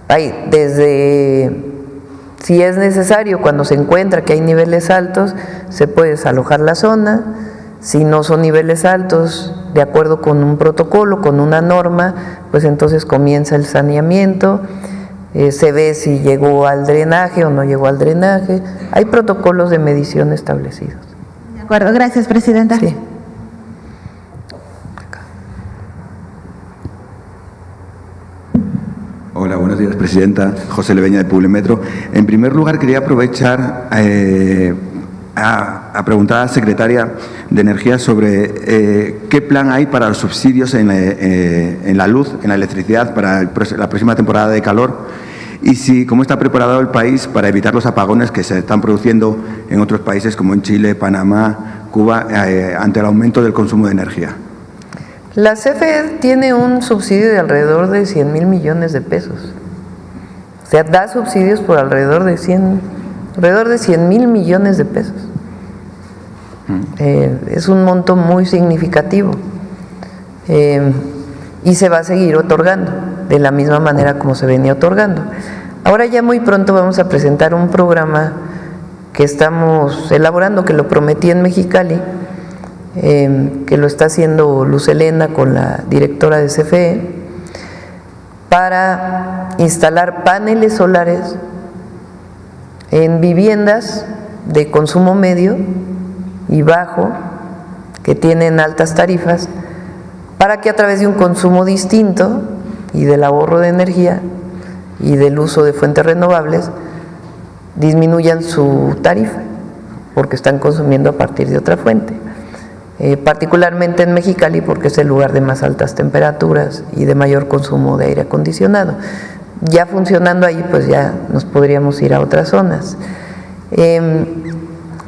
hay desde, si es necesario, cuando se encuentra que hay niveles altos, se puede desalojar la zona. Si no son niveles altos, de acuerdo con un protocolo, con una norma, pues entonces comienza el saneamiento, se ve si llegó al drenaje o no llegó al drenaje. Hay protocolos de medición establecidos. De acuerdo, gracias, presidenta. Sí. Hola, buenos días, presidenta. José Leveña, de Publimetro. En primer lugar, quería aprovechar a preguntar a la secretaria de Energía sobre qué plan hay para los subsidios en la luz, en la electricidad, para la próxima temporada de calor, y si cómo está preparado el país para evitar los apagones que se están produciendo en otros países como en Chile, Panamá, Cuba, ante el aumento del consumo de energía. La CFE tiene un subsidio de alrededor de 100,000 millones de pesos. O sea, da subsidios por alrededor de 100,000 millones de pesos. Es un monto muy significativo y se va a seguir otorgando de la misma manera como se venía otorgando. Ahora ya muy pronto vamos a presentar un programa que estamos elaborando, que lo prometí en Mexicali, que lo está haciendo Luz Helena con la directora de CFE, para instalar paneles solares en viviendas de consumo medio y bajo que tienen altas tarifas, para que a través de un consumo distinto y del ahorro de energía y del uso de fuentes renovables disminuyan su tarifa, porque están consumiendo a partir de otra fuente. Particularmente en Mexicali, porque es el lugar de más altas temperaturas y de mayor consumo de aire acondicionado. Ya funcionando ahí, pues ya nos podríamos ir a otras zonas.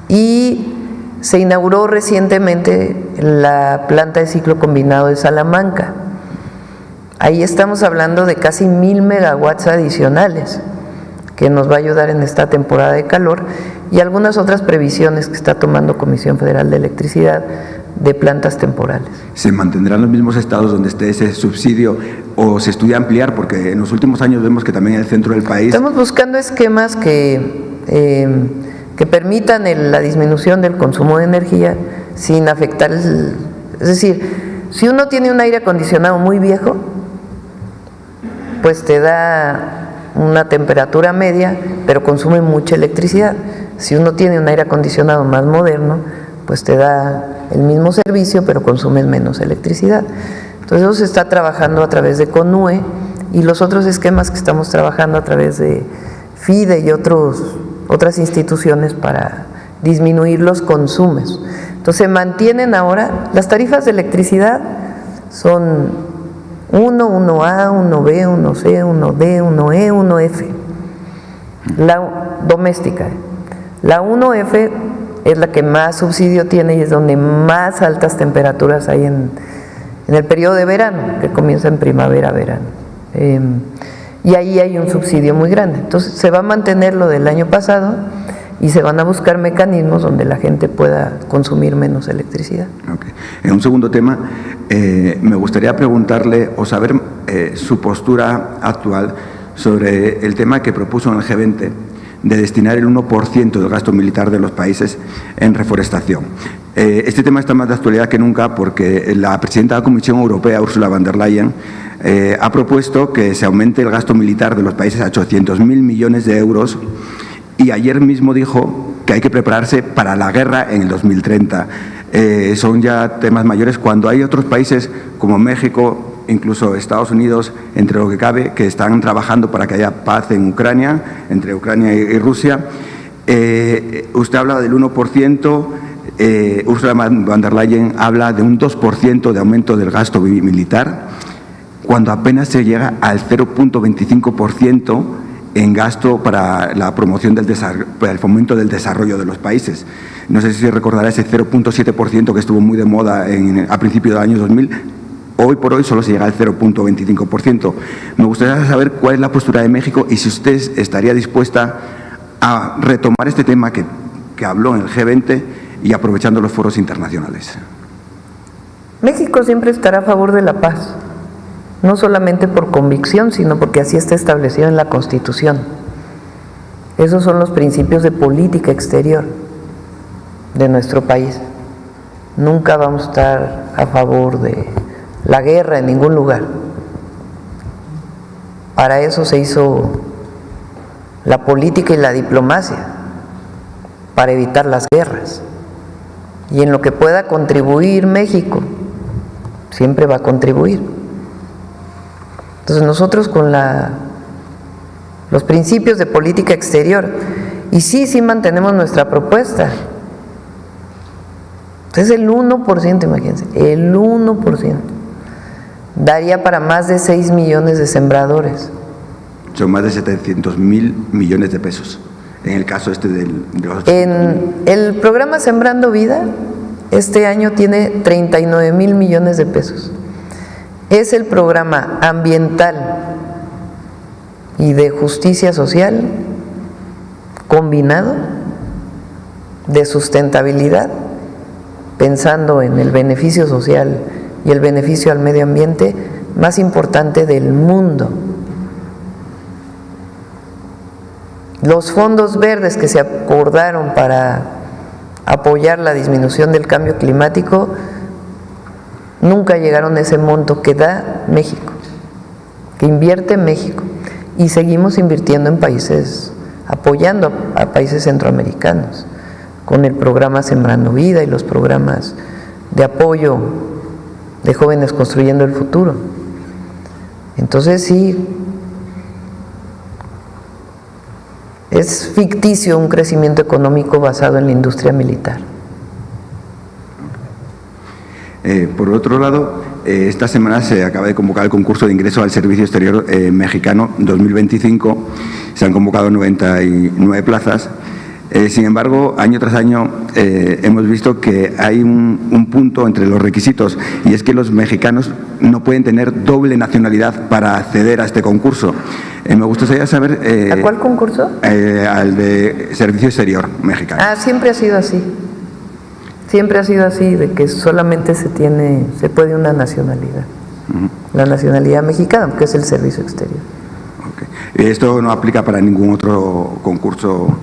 Y se inauguró recientemente la planta de ciclo combinado de Salamanca. Ahí estamos hablando de casi 1,000 megawatts adicionales, que nos va a ayudar en esta temporada de calor, y algunas otras previsiones que está tomando Comisión Federal de Electricidad de plantas temporales. ¿Se mantendrán los mismos estados donde esté ese subsidio o se estudia ampliar? Porque en los últimos años vemos que también en el centro del país… Estamos buscando esquemas que permitan la disminución del consumo de energía sin afectar es decir, si uno tiene un aire acondicionado muy viejo, pues te da una temperatura media, pero consume mucha electricidad. Si uno tiene un aire acondicionado más moderno, pues te da el mismo servicio, pero consume menos electricidad. Entonces eso se está trabajando a través de CONUE, y los otros esquemas que estamos trabajando a través de FIDE y otras instituciones para disminuir los consumos. Entonces se mantienen ahora, las tarifas de electricidad son 1, 1A, 1B, 1C, 1D, 1E, 1F, la doméstica. La 1F es la que más subsidio tiene y es donde más altas temperaturas hay en el periodo de verano, que comienza en primavera-verano. Y ahí hay un subsidio muy grande. Entonces se va a mantener lo del año pasado y se van a buscar mecanismos donde la gente pueda consumir menos electricidad. Okay. En un segundo tema, me gustaría preguntarle o saber su postura actual sobre el tema que propuso en el G20 de destinar el 1% del gasto militar de los países en reforestación. Este tema está más de actualidad que nunca porque la presidenta de la Comisión Europea, Ursula von der Leyen, ha propuesto que se aumente el gasto militar de los países a 800.000 millones de euros, y ayer mismo dijo que hay que prepararse para la guerra en el 2030. Son ya temas mayores cuando hay otros países como México, incluso Estados Unidos, entre lo que cabe, que están trabajando para que haya paz en Ucrania, entre Ucrania y Rusia. Usted habla del 1%, Ursula von der Leyen habla de un 2% de aumento del gasto militar, cuando apenas se llega al 0,25% en gasto para la promoción para el fomento del desarrollo de los países. No sé si recordará ese 0,7% que estuvo muy de moda a principios del año 2000. Hoy por hoy solo se llega al 0,25%. Me gustaría saber cuál es la postura de México y si usted estaría dispuesta a retomar este tema que habló en el G20 y aprovechando los foros internacionales. México siempre estará a favor de la paz, no solamente por convicción, sino porque así está establecido en la Constitución. Esos son los principios de política exterior de nuestro país. Nunca vamos a estar a favor de la guerra en ningún lugar. Para eso se hizo la política y la diplomacia, para evitar las guerras. Y en lo que pueda contribuir México, siempre va a contribuir. Entonces nosotros con los principios de política exterior, y sí mantenemos nuestra propuesta. Es el 1%, imagínense, el 1%. Daría para más de 6 millones de sembradores. Son más de 700.000 millones de pesos. En el caso de los... En el programa Sembrando Vida, este año tiene 39,000 millones de pesos. Es el programa ambiental y de justicia social combinado, de sustentabilidad, pensando en el beneficio social y el beneficio al medio ambiente más importante del mundo. Los fondos verdes que se acordaron para apoyar la disminución del cambio climático nunca llegaron a ese monto que da México, que invierte México, y seguimos invirtiendo en países, apoyando a países centroamericanos con el programa Sembrando Vida y los programas de apoyo de jóvenes construyendo el futuro. Entonces sí, es ficticio un crecimiento económico basado en la industria militar. Por otro lado, esta semana se acaba de convocar el concurso de ingreso al Servicio Exterior Mexicano 2025. Se han convocado 99 plazas. Sin embargo, año tras año hemos visto que hay un punto entre los requisitos, y es que los mexicanos no pueden tener doble nacionalidad para acceder a este concurso. Me gustaría saber... ¿A cuál concurso? Al de Servicio Exterior Mexicano. Siempre ha sido así. Siempre ha sido así, de que solamente se puede una nacionalidad. La nacionalidad mexicana, que es el servicio exterior. Okay. ¿Esto no aplica para ningún otro concurso?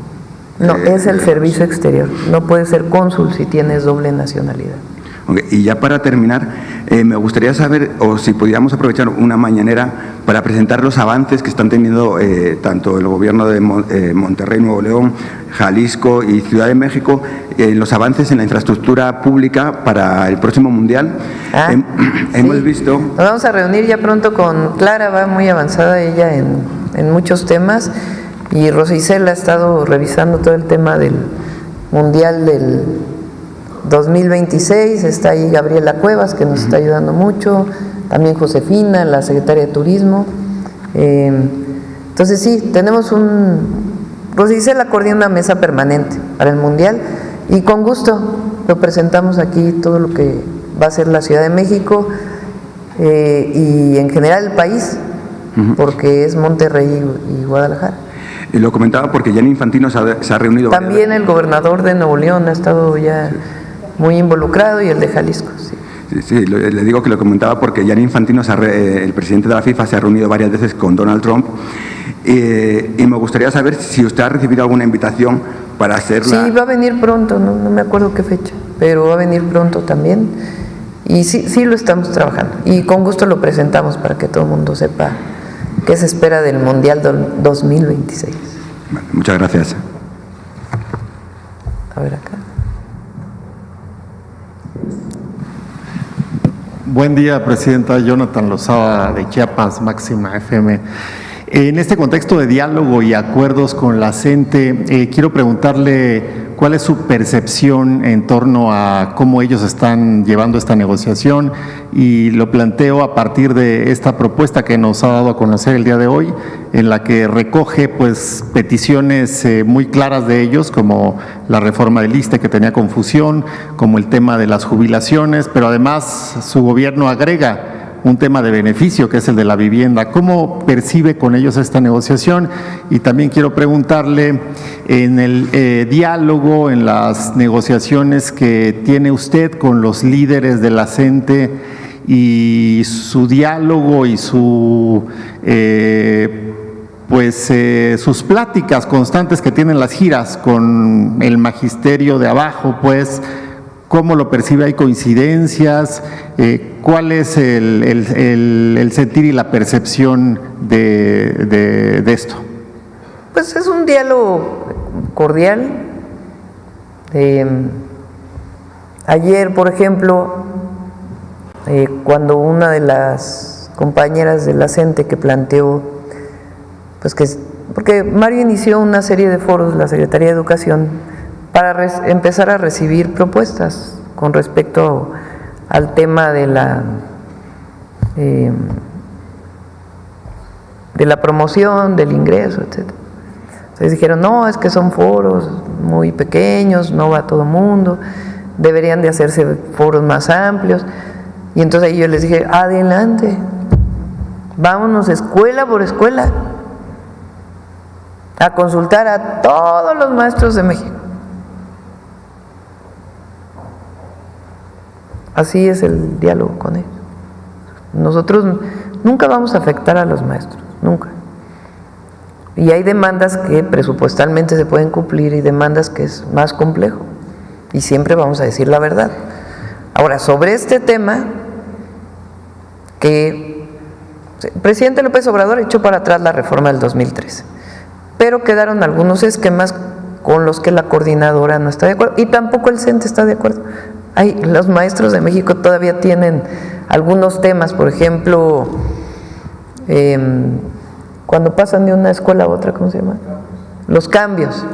No, es el servicio exterior. No puedes ser cónsul si tienes doble nacionalidad. Okay. Y ya para terminar, me gustaría saber, o si pudiéramos aprovechar una mañanera para presentar los avances que están teniendo tanto el gobierno de Monterrey, Nuevo León, Jalisco y Ciudad de México, los avances en la infraestructura pública para el próximo Mundial. Hemos visto... Nos vamos a reunir ya pronto con Clara, va muy avanzada ella en muchos temas, y Rosa Isela ha estado revisando todo el tema del Mundial del 2026, está ahí Gabriela Cuevas, que nos está ayudando mucho, también Josefina, la secretaria de Turismo. Entonces sí, tenemos Rosa Isela coordina una mesa permanente para el Mundial, y con gusto lo presentamos aquí, todo lo que va a ser la Ciudad de México y en general el país, porque es Monterrey y Guadalajara. Y lo comentaba porque Gianni Infantino se ha reunido... También el gobernador de Nuevo León ha estado ya muy involucrado, y el de Jalisco, sí. Sí, le digo que lo comentaba porque Gianni Infantino, el presidente de la FIFA, se ha reunido varias veces con Donald Trump, y me gustaría saber si usted ha recibido alguna invitación para hacerla. Sí, va a venir pronto, no me acuerdo qué fecha, pero va a venir pronto también, y sí lo estamos trabajando, y con gusto lo presentamos para que todo el mundo sepa qué se espera del Mundial 2026. Bueno, muchas gracias. A ver acá. Buen día, Presidenta. Jonathan Lozada, de Chiapas, Máxima FM. En este contexto de diálogo y acuerdos con la CENTE, quiero preguntarle cuál es su percepción en torno a cómo ellos están llevando esta negociación, y lo planteo a partir de esta propuesta que nos ha dado a conocer el día de hoy, en la que recoge pues peticiones muy claras de ellos, como la reforma del ISSSTE, que tenía confusión, como el tema de las jubilaciones, pero además su gobierno agrega un tema de beneficio, que es el de la vivienda. ¿Cómo percibe con ellos esta negociación? Y también quiero preguntarle, en el diálogo, en las negociaciones que tiene usted con los líderes de la CENTE, y su diálogo y su sus pláticas constantes que tienen las giras con el magisterio de abajo, pues, ¿cómo lo percibe? ¿Hay coincidencias? ¿Cuál es el sentir y la percepción de esto? Pues es un diálogo cordial. Ayer, por ejemplo, cuando una de las compañeras de la CENTE que planteó, pues porque Mario inició una serie de foros, la Secretaría de Educación, para empezar a recibir propuestas con respecto al tema de la promoción, del ingreso, etc. Entonces dijeron, no, es que son foros muy pequeños, no va todo el mundo, deberían de hacerse foros más amplios. Y entonces ahí yo les dije, adelante, vámonos escuela por escuela a consultar a todos los maestros de México. Así es el diálogo con ellos. Nosotros nunca vamos a afectar a los maestros, nunca. Y hay demandas que presupuestalmente se pueden cumplir y demandas que es más complejo. Y siempre vamos a decir la verdad. Ahora, sobre este tema, que el presidente López Obrador echó para atrás la reforma del 2013, pero quedaron algunos esquemas con los que la coordinadora no está de acuerdo, y tampoco el CENTE está de acuerdo. Los maestros de México todavía tienen algunos temas, por ejemplo, cuando pasan de una escuela a otra, ¿cómo se llama? Los cambios,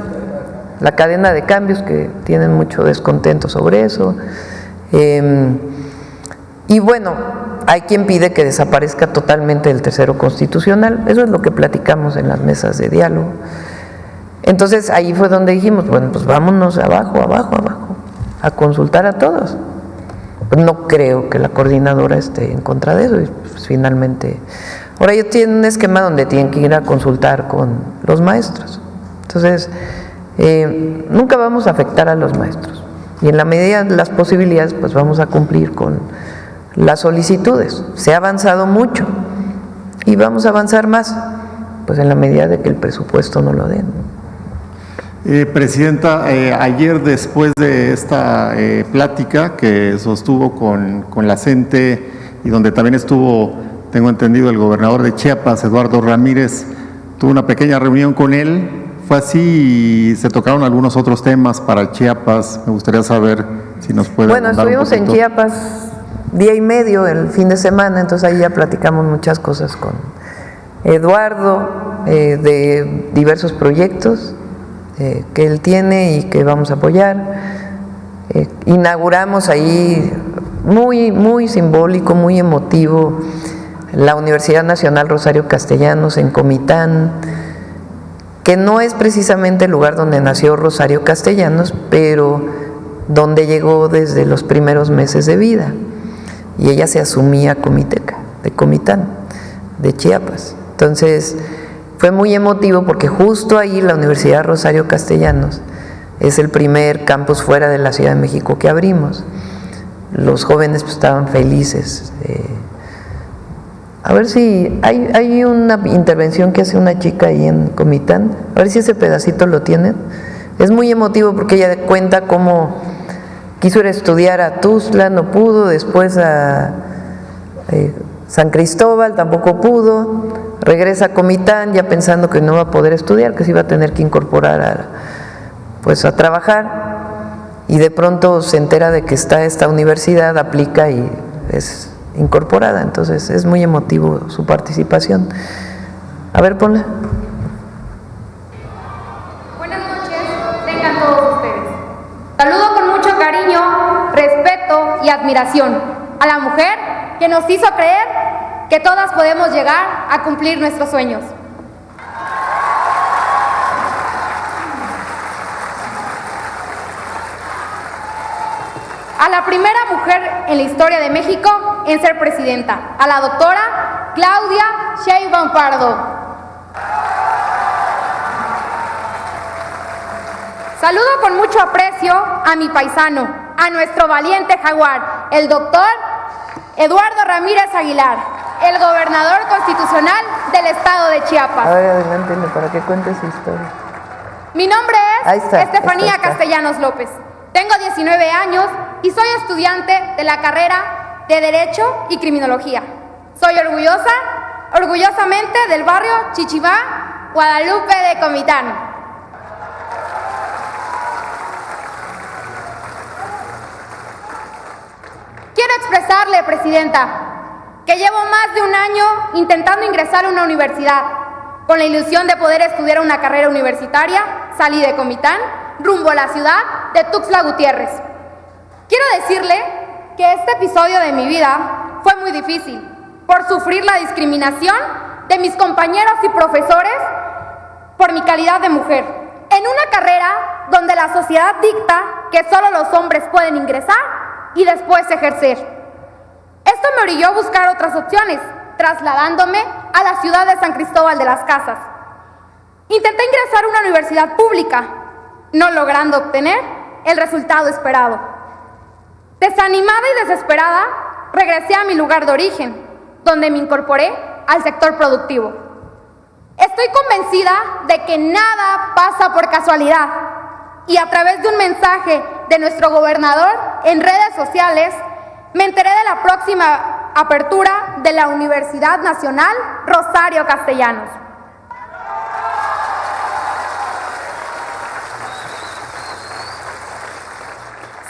la cadena de cambios, que tienen mucho descontento sobre eso. Y bueno, hay quien pide que desaparezca totalmente el tercero constitucional. Eso es lo que platicamos en las mesas de diálogo. Entonces ahí fue donde dijimos, bueno, pues vámonos abajo, a consultar a todos. Pues no creo que la coordinadora esté en contra de eso, y pues finalmente, ahora ellos tienen un esquema donde tienen que ir a consultar con los maestros. Entonces, nunca vamos a afectar a los maestros, y en la medida de las posibilidades, pues vamos a cumplir con las solicitudes. Se ha avanzado mucho y vamos a avanzar más, pues en la medida de que el presupuesto no lo den. Presidenta, ayer, después de esta plática que sostuvo con la CENTE, y donde también estuvo, tengo entendido, el gobernador de Chiapas, Eduardo Ramírez, tuvo una pequeña reunión con él. ¿Fue así y se tocaron algunos otros temas para Chiapas? Me gustaría saber si nos puede Bueno, estuvimos en Chiapas día y medio el fin de semana, entonces ahí ya platicamos muchas cosas con Eduardo, de diversos proyectos que él tiene y que vamos a apoyar. Inauguramos ahí, muy simbólico, muy emotivo, la Universidad Nacional Rosario Castellanos en Comitán, que no es precisamente el lugar donde nació Rosario Castellanos, pero donde llegó desde los primeros meses de vida. Y ella se asumía comiteca, de Comitán, de Chiapas. Entonces, fue muy emotivo porque justo ahí la Universidad Rosario Castellanos es el primer campus fuera de la Ciudad de México que abrimos. Los jóvenes pues estaban felices. A ver si hay una intervención que hace una chica ahí en Comitán, a ver si ese pedacito lo tienen. Es muy emotivo porque ella cuenta cómo quiso ir a estudiar a Tuxtla, no pudo, después a San Cristóbal, tampoco pudo, regresa a Comitán ya pensando que no va a poder estudiar, que se iba a tener que incorporar a trabajar, y de pronto se entera de que está esta universidad, aplica y es incorporada, entonces es muy emotivo su participación. A ver, ponla. Buenas noches, tengan todos ustedes. Saludo con mucho cariño, respeto y admiración a la mujer que nos hizo creer que todas podemos llegar a cumplir nuestros sueños. A la primera mujer en la historia de México en ser presidenta, a la doctora Claudia Sheinbaum Pardo. Saludo con mucho aprecio a mi paisano, a nuestro valiente jaguar, el doctor Eduardo Ramírez Aguilar, el gobernador constitucional del estado de Chiapas. A ver, adelántele para que cuente su historia. Mi nombre es Estefanía Castellanos López. Tengo 19 años y soy estudiante de la carrera de Derecho y Criminología. Soy orgullosamente del barrio Chichimá, Guadalupe de Comitán. Quiero expresarle, Presidenta, que llevo más de un año intentando ingresar a una universidad. Con la ilusión de poder estudiar una carrera universitaria, salí de Comitán rumbo a la ciudad de Tuxtla Gutiérrez. Quiero decirle que este episodio de mi vida fue muy difícil por sufrir la discriminación de mis compañeros y profesores por mi calidad de mujer. En una carrera donde la sociedad dicta que solo los hombres pueden ingresar y después ejercer. Esto me orilló a buscar otras opciones, trasladándome a la ciudad de San Cristóbal de las Casas. Intenté ingresar a una universidad pública, no logrando obtener el resultado esperado. Desanimada y desesperada, regresé a mi lugar de origen, donde me incorporé al sector productivo. Estoy convencida de que nada pasa por casualidad y a través de un mensaje de nuestro gobernador en redes sociales, me enteré de la próxima apertura de la Universidad Nacional Rosario Castellanos.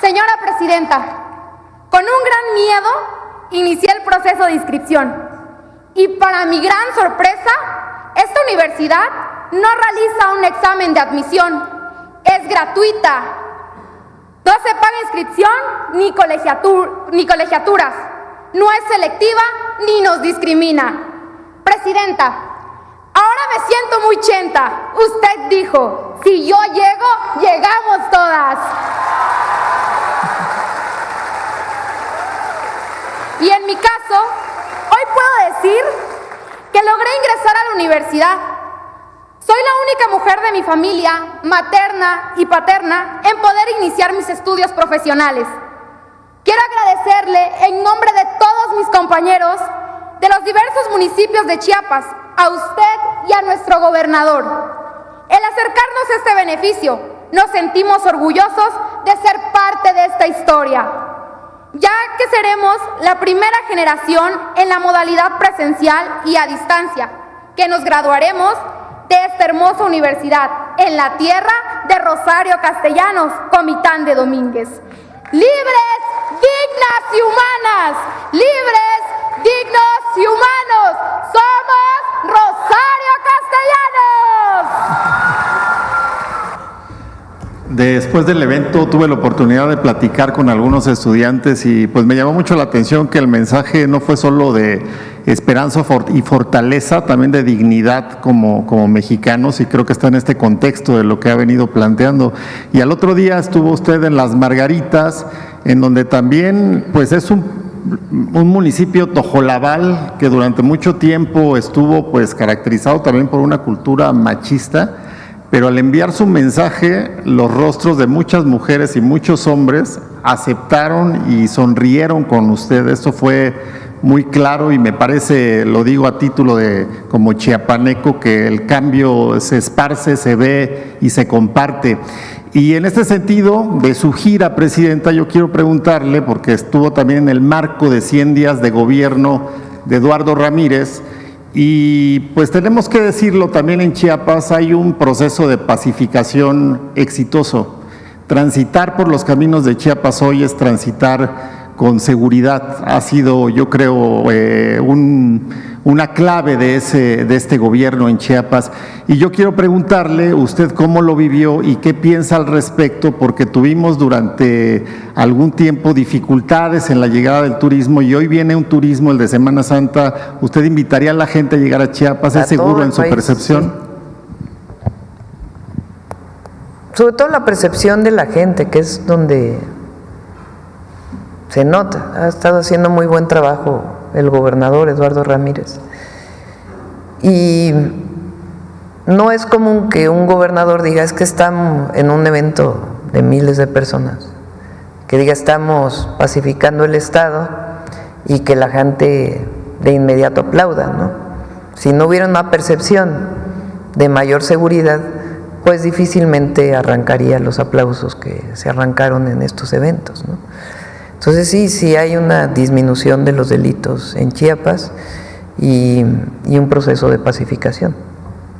Señora Presidenta, con un gran miedo inicié el proceso de inscripción y para mi gran sorpresa, esta universidad no realiza un examen de admisión, es gratuita, no se paga inscripción ni colegiaturas, no es selectiva ni nos discrimina. Presidenta, ahora me siento muy chenta, usted dijo, si yo llego, llegamos todas. Y en mi caso, hoy puedo decir que logré ingresar a la universidad. Soy la única mujer de mi familia, materna y paterna, en poder iniciar mis estudios profesionales. Quiero agradecerle en nombre de todos mis compañeros de los diversos municipios de Chiapas, a usted y a nuestro gobernador. El acercarnos a este beneficio, nos sentimos orgullosos de ser parte de esta historia, ya que seremos la primera generación en la modalidad presencial y a distancia, que nos graduaremos de esta hermosa universidad en la tierra de Rosario Castellanos, Comitán de Domínguez. Libres, dignas y humanas, libres, dignos y humanos, somos Rosario Castellanos. Después del evento tuve la oportunidad de platicar con algunos estudiantes y pues me llamó mucho la atención que el mensaje no fue solo de esperanza y fortaleza, también de dignidad como mexicanos, y creo que está en este contexto de lo que ha venido planteando. Y al otro día estuvo usted en Las Margaritas, en donde también pues es un municipio tojolabal que durante mucho tiempo estuvo pues caracterizado también por una cultura machista, pero al enviar su mensaje, los rostros de muchas mujeres y muchos hombres aceptaron y sonrieron con usted. Esto fue muy claro y me parece, lo digo a título de como chiapaneco, que el cambio se esparce, se ve y se comparte. Y en este sentido, de su gira, Presidenta, yo quiero preguntarle, porque estuvo también en el marco de 100 días de gobierno de Eduardo Ramírez, y pues tenemos que decirlo, también en Chiapas hay un proceso de pacificación exitoso. Transitar por los caminos de Chiapas hoy es transitar con seguridad ha sido, yo creo, una clave de este gobierno en Chiapas. Y yo quiero preguntarle, usted cómo lo vivió y qué piensa al respecto, porque tuvimos durante algún tiempo dificultades en la llegada del turismo y hoy viene un turismo, el de Semana Santa. ¿Usted invitaría a la gente a llegar a Chiapas? ¿Es seguro en su percepción? Sí. Sobre todo la percepción de la gente, que es donde se nota. Ha estado haciendo muy buen trabajo el gobernador Eduardo Ramírez. Y no es común que un gobernador diga, es que estamos en un evento de miles de personas, que diga estamos pacificando el Estado y que la gente de inmediato aplauda, ¿no? Si no hubiera una percepción de mayor seguridad, pues difícilmente arrancaría los aplausos que se arrancaron en estos eventos, ¿no? Entonces sí hay una disminución de los delitos en Chiapas y un proceso de pacificación.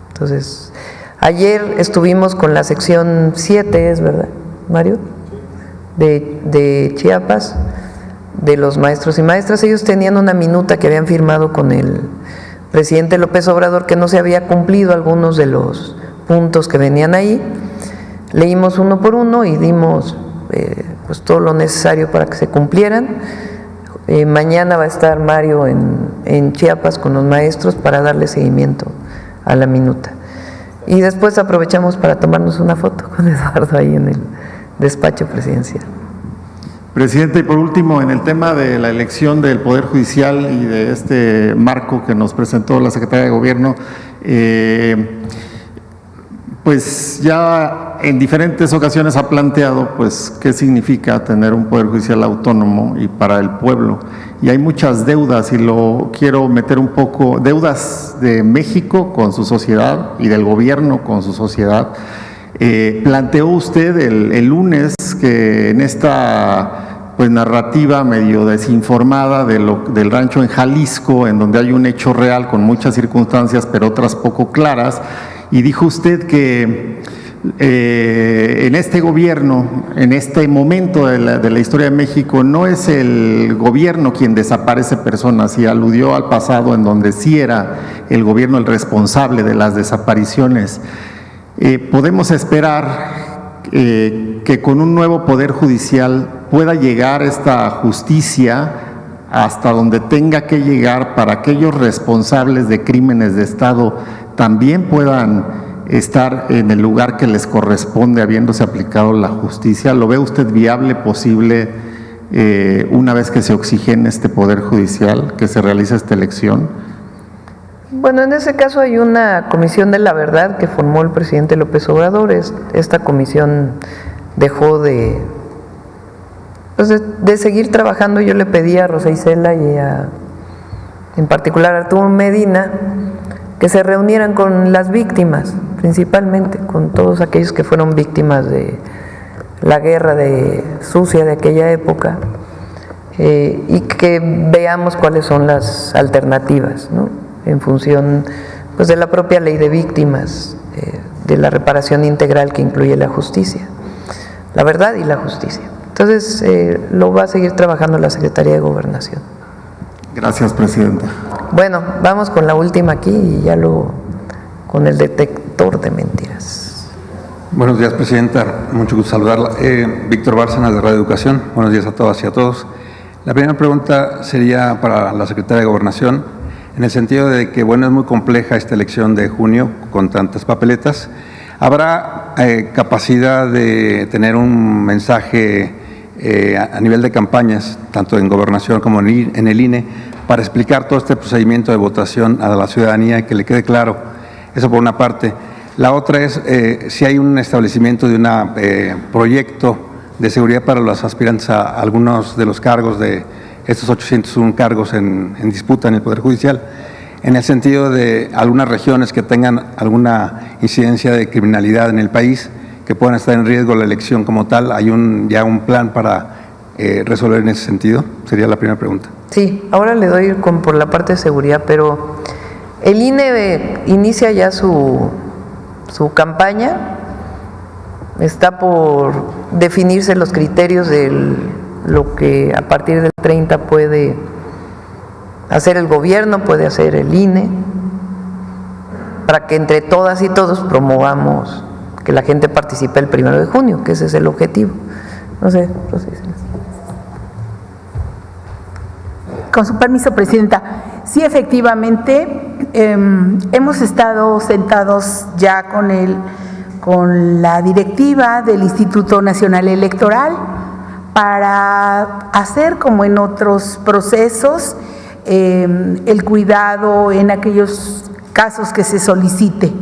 Entonces, ayer estuvimos con la sección 7, ¿es verdad, Mario? De Chiapas, de los maestros y maestras. Ellos tenían una minuta que habían firmado con el presidente López Obrador, que no se había cumplido algunos de los puntos que venían ahí. Leímos uno por uno y dimos pues todo lo necesario para que se cumplieran. Mañana va a estar Mario en Chiapas con los maestros para darle seguimiento a la minuta. Y después aprovechamos para tomarnos una foto con Eduardo ahí en el despacho presidencial. Presidente, y por último, en el tema de la elección del Poder Judicial y de este marco que nos presentó la Secretaría de Gobierno, pues ya en diferentes ocasiones ha planteado pues qué significa tener un Poder Judicial autónomo y para el pueblo. Y hay muchas deudas, y lo quiero meter un poco, deudas de México con su sociedad y del gobierno con su sociedad. Planteó usted el lunes que en esta pues narrativa medio desinformada del rancho en Jalisco, en donde hay un hecho real con muchas circunstancias pero otras poco claras, y dijo usted que en este gobierno, en este momento de la historia de México, no es el gobierno quien desaparece personas, y aludió al pasado en donde sí era el gobierno el responsable de las desapariciones. ¿Podemos esperar que con un nuevo Poder Judicial pueda llegar esta justicia hasta donde tenga que llegar para aquellos responsables de crímenes de Estado también puedan estar en el lugar que les corresponde habiéndose aplicado la justicia? ¿Lo ve usted viable, posible, una vez que se oxigene este Poder Judicial, que se realice esta elección? Bueno, en ese caso hay una comisión de la verdad que formó el presidente López Obrador. Esta comisión dejó de seguir trabajando. Yo le pedí a Rosa Isela y en particular a Arturo Medina que se reunieran con las víctimas, principalmente con todos aquellos que fueron víctimas de la guerra sucia de aquella época, y que veamos cuáles son las alternativas, ¿no? En función pues de la propia ley de víctimas, de la reparación integral que incluye la justicia, la verdad y la justicia. Entonces lo va a seguir trabajando la Secretaría de Gobernación. Gracias, Presidenta. Bueno, vamos con la última aquí y ya luego con el detector de mentiras. Buenos días, Presidenta. Mucho gusto saludarla. Víctor Bárcenas, de Radio Educación. Buenos días a todas y a todos. La primera pregunta sería para la Secretaria de Gobernación, en el sentido de que, bueno, es muy compleja esta elección de junio con tantas papeletas. ¿Habrá capacidad de tener un mensaje a nivel de campañas, tanto en Gobernación como en el INE, para explicar todo este procedimiento de votación a la ciudadanía y que le quede claro? Eso por una parte. La otra es si hay un establecimiento de un proyecto de seguridad para los aspirantes a algunos de los cargos de estos 801 cargos en disputa en el Poder Judicial, en el sentido de algunas regiones que tengan alguna incidencia de criminalidad en el país, que puedan estar en riesgo la elección como tal. ¿Hay ya un plan para resolver en ese sentido? Sería la primera pregunta. Sí, ahora le doy por la parte de seguridad, pero el INE inicia ya su campaña. Está por definirse los criterios del lo que a partir del 30 puede hacer el gobierno, puede hacer el INE, para que entre todas y todos promovamos que la gente participe el 1 de junio, que ese es el objetivo. No sé, Rosy. Con su permiso, Presidenta. Sí, efectivamente, hemos estado sentados ya con la directiva del Instituto Nacional Electoral para hacer, como en otros procesos, el cuidado en aquellos casos que se solicite.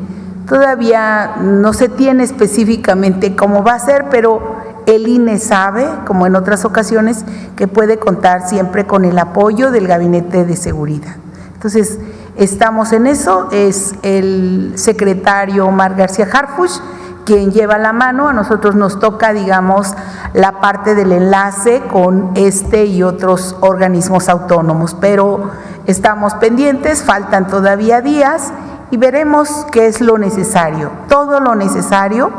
Todavía no se tiene específicamente cómo va a ser, pero el INE sabe, como en otras ocasiones, que puede contar siempre con el apoyo del Gabinete de Seguridad. Entonces, estamos en eso, es el secretario Omar García Harfuch quien lleva la mano, a nosotros nos toca, digamos, la parte del enlace con este y otros organismos autónomos, pero estamos pendientes, faltan todavía días y veremos qué es lo necesario, todo lo necesario.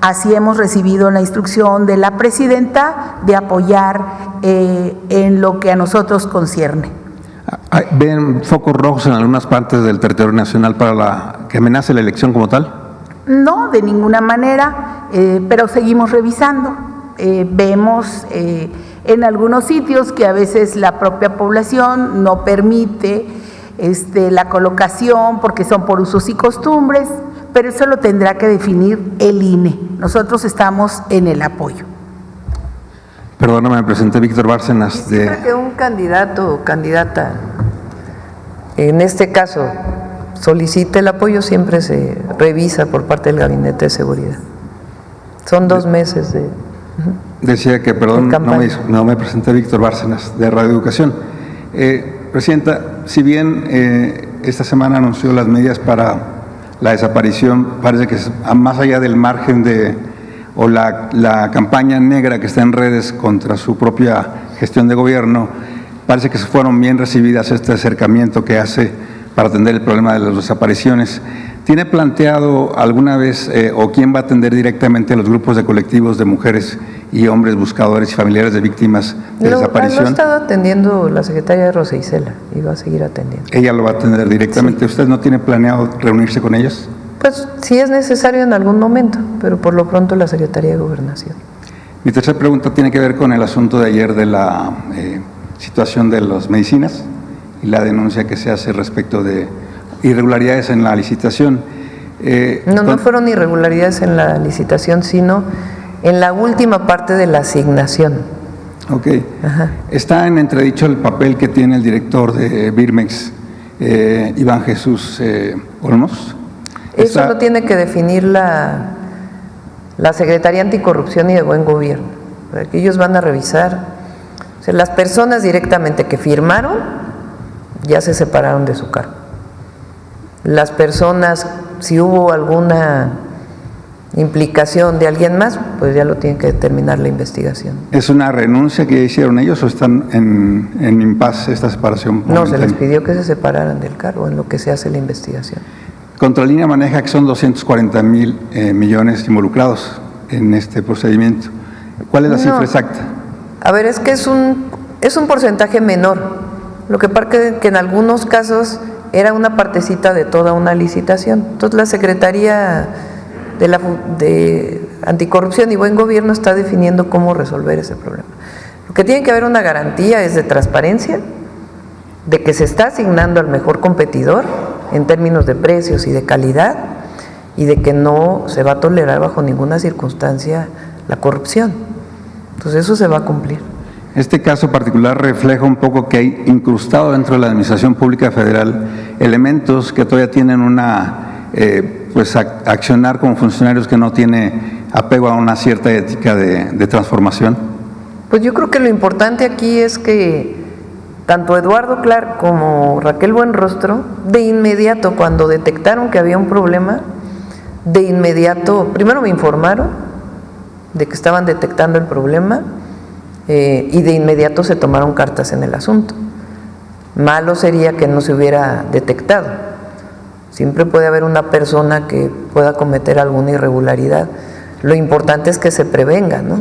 Así hemos recibido la instrucción de la presidenta de apoyar en lo que a nosotros concierne. ¿Ven focos rojos en algunas partes del territorio nacional para que amenace la elección como tal? No, de ninguna manera, pero seguimos revisando. Vemos en algunos sitios que a veces la propia población no permite la colocación porque son por usos y costumbres, pero eso lo tendrá que definir el INE. Nosotros estamos en el apoyo. Perdóname, me presenté Víctor Bárcenas. Siempre que un candidato o candidata, en este caso, solicite el apoyo, siempre se revisa por parte del Gabinete de Seguridad. Son 2 meses de... Decía que, perdón, no me presenté Víctor Bárcenas, de Radio Educación. Presidenta, si bien esta semana anunció las medidas para la desaparición, parece que más allá del margen o la campaña negra que está en redes contra su propia gestión de gobierno, parece que fueron bien recibidas este acercamiento que hace para atender el problema de las desapariciones. ¿Tiene planteado alguna vez o quién va a atender directamente a los grupos de colectivos de mujeres y hombres buscadores y familiares de víctimas de desaparición? Lo ha estado atendiendo la secretaria Rosa Isela y va a seguir atendiendo. ¿Ella lo va a atender directamente? Sí. ¿Usted no tiene planeado reunirse con ellos? Pues sí es necesario en algún momento, pero por lo pronto la Secretaría de Gobernación. Mi tercera pregunta tiene que ver con el asunto de ayer de la situación de las medicinas y la denuncia que se hace respecto de irregularidades en la licitación. No fueron irregularidades en la licitación, sino en la última parte de la asignación. Ok. Ajá. Está en entredicho el papel que tiene el director de Birmex, Iván Jesús Olmos. Eso lo tiene que definir la Secretaría Anticorrupción y de Buen Gobierno. Que ellos van a revisar. O sea, las personas directamente que firmaron ya se separaron de su cargo. Las personas, si hubo alguna implicación de alguien más, pues ya lo tiene que determinar la investigación. ¿Es una renuncia que hicieron ellos o están en impasse esta separación? No, se les pidió que se separaran del cargo en lo que se hace la investigación. Contralínea maneja que son 240,000 millones involucrados en este procedimiento. ¿Cuál es la cifra exacta? A ver, es que es un porcentaje menor. Lo que pasa es que en algunos casos era una partecita de toda una licitación. Entonces la Secretaría de Anticorrupción y Buen Gobierno está definiendo cómo resolver ese problema. Lo que tiene que haber una garantía es de transparencia, de que se está asignando al mejor competidor en términos de precios y de calidad, y de que no se va a tolerar bajo ninguna circunstancia la corrupción. Entonces eso se va a cumplir. Este caso particular refleja un poco que hay incrustado dentro de la Administración Pública Federal elementos que todavía tienen accionar como funcionarios que no tiene apego a una cierta ética de transformación. Pues yo creo que lo importante aquí es que tanto Eduardo Clark como Raquel Buenrostro, de inmediato, cuando detectaron que había un problema, de inmediato, primero me informaron de que estaban detectando el problema, y de inmediato se tomaron cartas en el asunto. Malo sería que no se hubiera detectado. Siempre puede haber una persona que pueda cometer alguna irregularidad. Lo importante es que se prevenga, ¿no?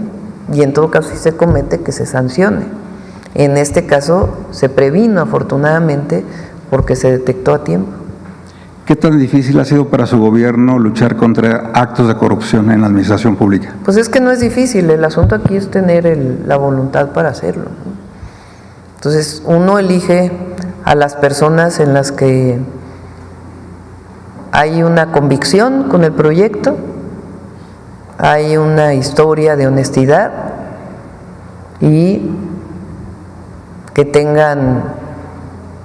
y en todo caso si se comete que se sancione. En este caso se previno afortunadamente porque se detectó a tiempo. ¿Qué tan difícil ha sido para su gobierno luchar contra actos de corrupción en la administración pública? Pues es que no es difícil, el asunto aquí es tener la voluntad para hacerlo, ¿no? Entonces uno elige a las personas en las que hay una convicción con el proyecto, hay una historia de honestidad y que tengan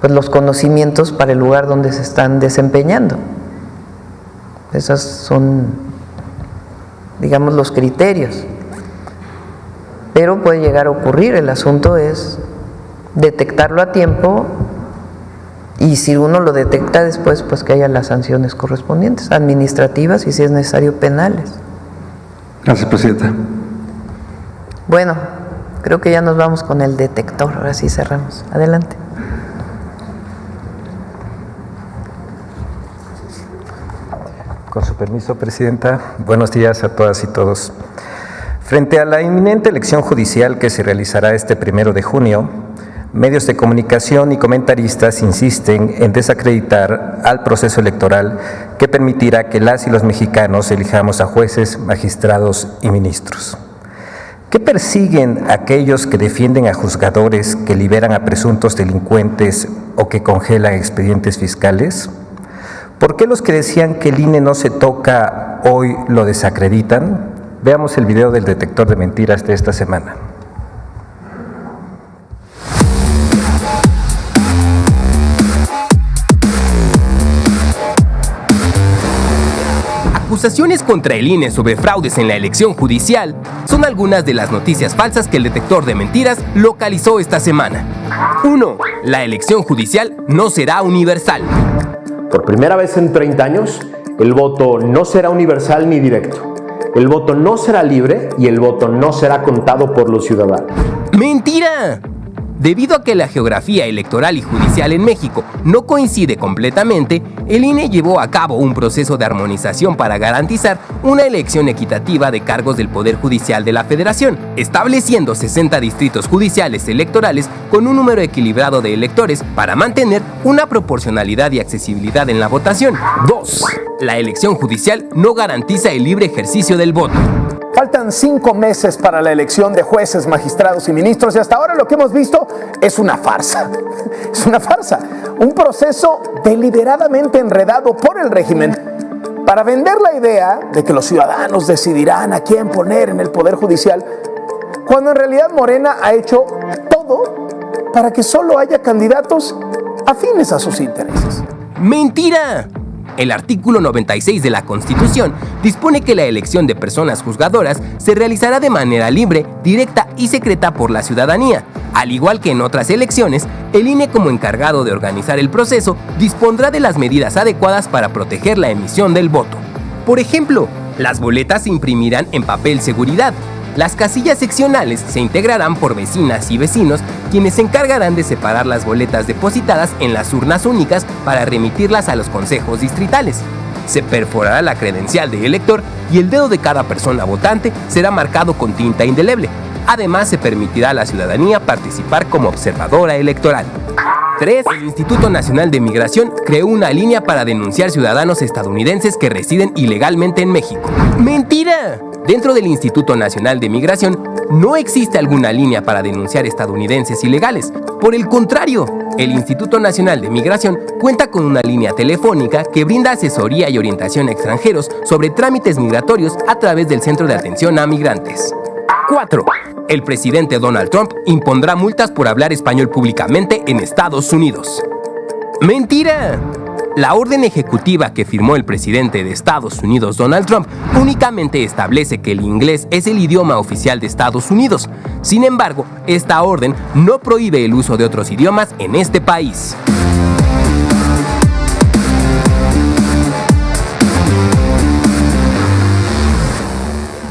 pues los conocimientos para el lugar donde se están desempeñando. Esos son, digamos, los criterios. Pero puede llegar a ocurrir, el asunto es detectarlo a tiempo y si uno lo detecta después, pues que haya las sanciones correspondientes, administrativas y si es necesario penales. Gracias, Presidenta. Bueno, creo que ya nos vamos con el detector, ahora sí cerramos. Adelante. Con su permiso, Presidenta, buenos días a todas y todos. Frente a la inminente elección judicial que se realizará este 1 de junio, medios de comunicación y comentaristas insisten en desacreditar al proceso electoral que permitirá que las y los mexicanos elijamos a jueces, magistrados y ministros. ¿Qué persiguen aquellos que defienden a juzgadores que liberan a presuntos delincuentes o que congelan expedientes fiscales? ¿Por qué los que decían que el INE no se toca hoy lo desacreditan? Veamos el video del detector de mentiras de esta semana. Acusaciones contra el INE sobre fraudes en la elección judicial son algunas de las noticias falsas que el detector de mentiras localizó esta semana. 1. La elección judicial no será universal. Por primera vez en 30 años, el voto no será universal ni directo. El voto no será libre y el voto no será contado por los ciudadanos. ¡Mentira! Debido a que la geografía electoral y judicial en México no coincide completamente, el INE llevó a cabo un proceso de armonización para garantizar una elección equitativa de cargos del Poder Judicial de la Federación, estableciendo 60 distritos judiciales electorales con un número equilibrado de electores para mantener una proporcionalidad y accesibilidad en la votación. 2. La elección judicial no garantiza el libre ejercicio del voto. Faltan 5 meses para la elección de jueces, magistrados y ministros y hasta ahora lo que hemos visto es una farsa. Es una farsa. Un proceso deliberadamente enredado por el régimen para vender la idea de que los ciudadanos decidirán a quién poner en el Poder Judicial, cuando en realidad Morena ha hecho todo para que solo haya candidatos afines a sus intereses. ¡Mentira! El artículo 96 de la Constitución dispone que la elección de personas juzgadoras se realizará de manera libre, directa y secreta por la ciudadanía. Al igual que en otras elecciones, el INE como encargado de organizar el proceso dispondrá de las medidas adecuadas para proteger la emisión del voto. Por ejemplo, las boletas se imprimirán en papel seguridad. Las casillas seccionales se integrarán por vecinas y vecinos, quienes se encargarán de separar las boletas depositadas en las urnas únicas para remitirlas a los consejos distritales. Se perforará la credencial del elector y el dedo de cada persona votante será marcado con tinta indeleble. Además, se permitirá a la ciudadanía participar como observadora electoral. 3. El Instituto Nacional de Migración creó una línea para denunciar ciudadanos estadounidenses que residen ilegalmente en México. ¡Mentira! Dentro del Instituto Nacional de Migración no existe alguna línea para denunciar estadounidenses ilegales. Por el contrario, el Instituto Nacional de Migración cuenta con una línea telefónica que brinda asesoría y orientación a extranjeros sobre trámites migratorios a través del Centro de Atención a Migrantes. 4. El presidente Donald Trump impondrá multas por hablar español públicamente en Estados Unidos. ¡Mentira! La orden ejecutiva que firmó el presidente de Estados Unidos, Donald Trump, únicamente establece que el inglés es el idioma oficial de Estados Unidos. Sin embargo, esta orden no prohíbe el uso de otros idiomas en este país.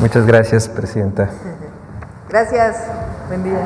Muchas gracias, Presidenta. Gracias. Buen día.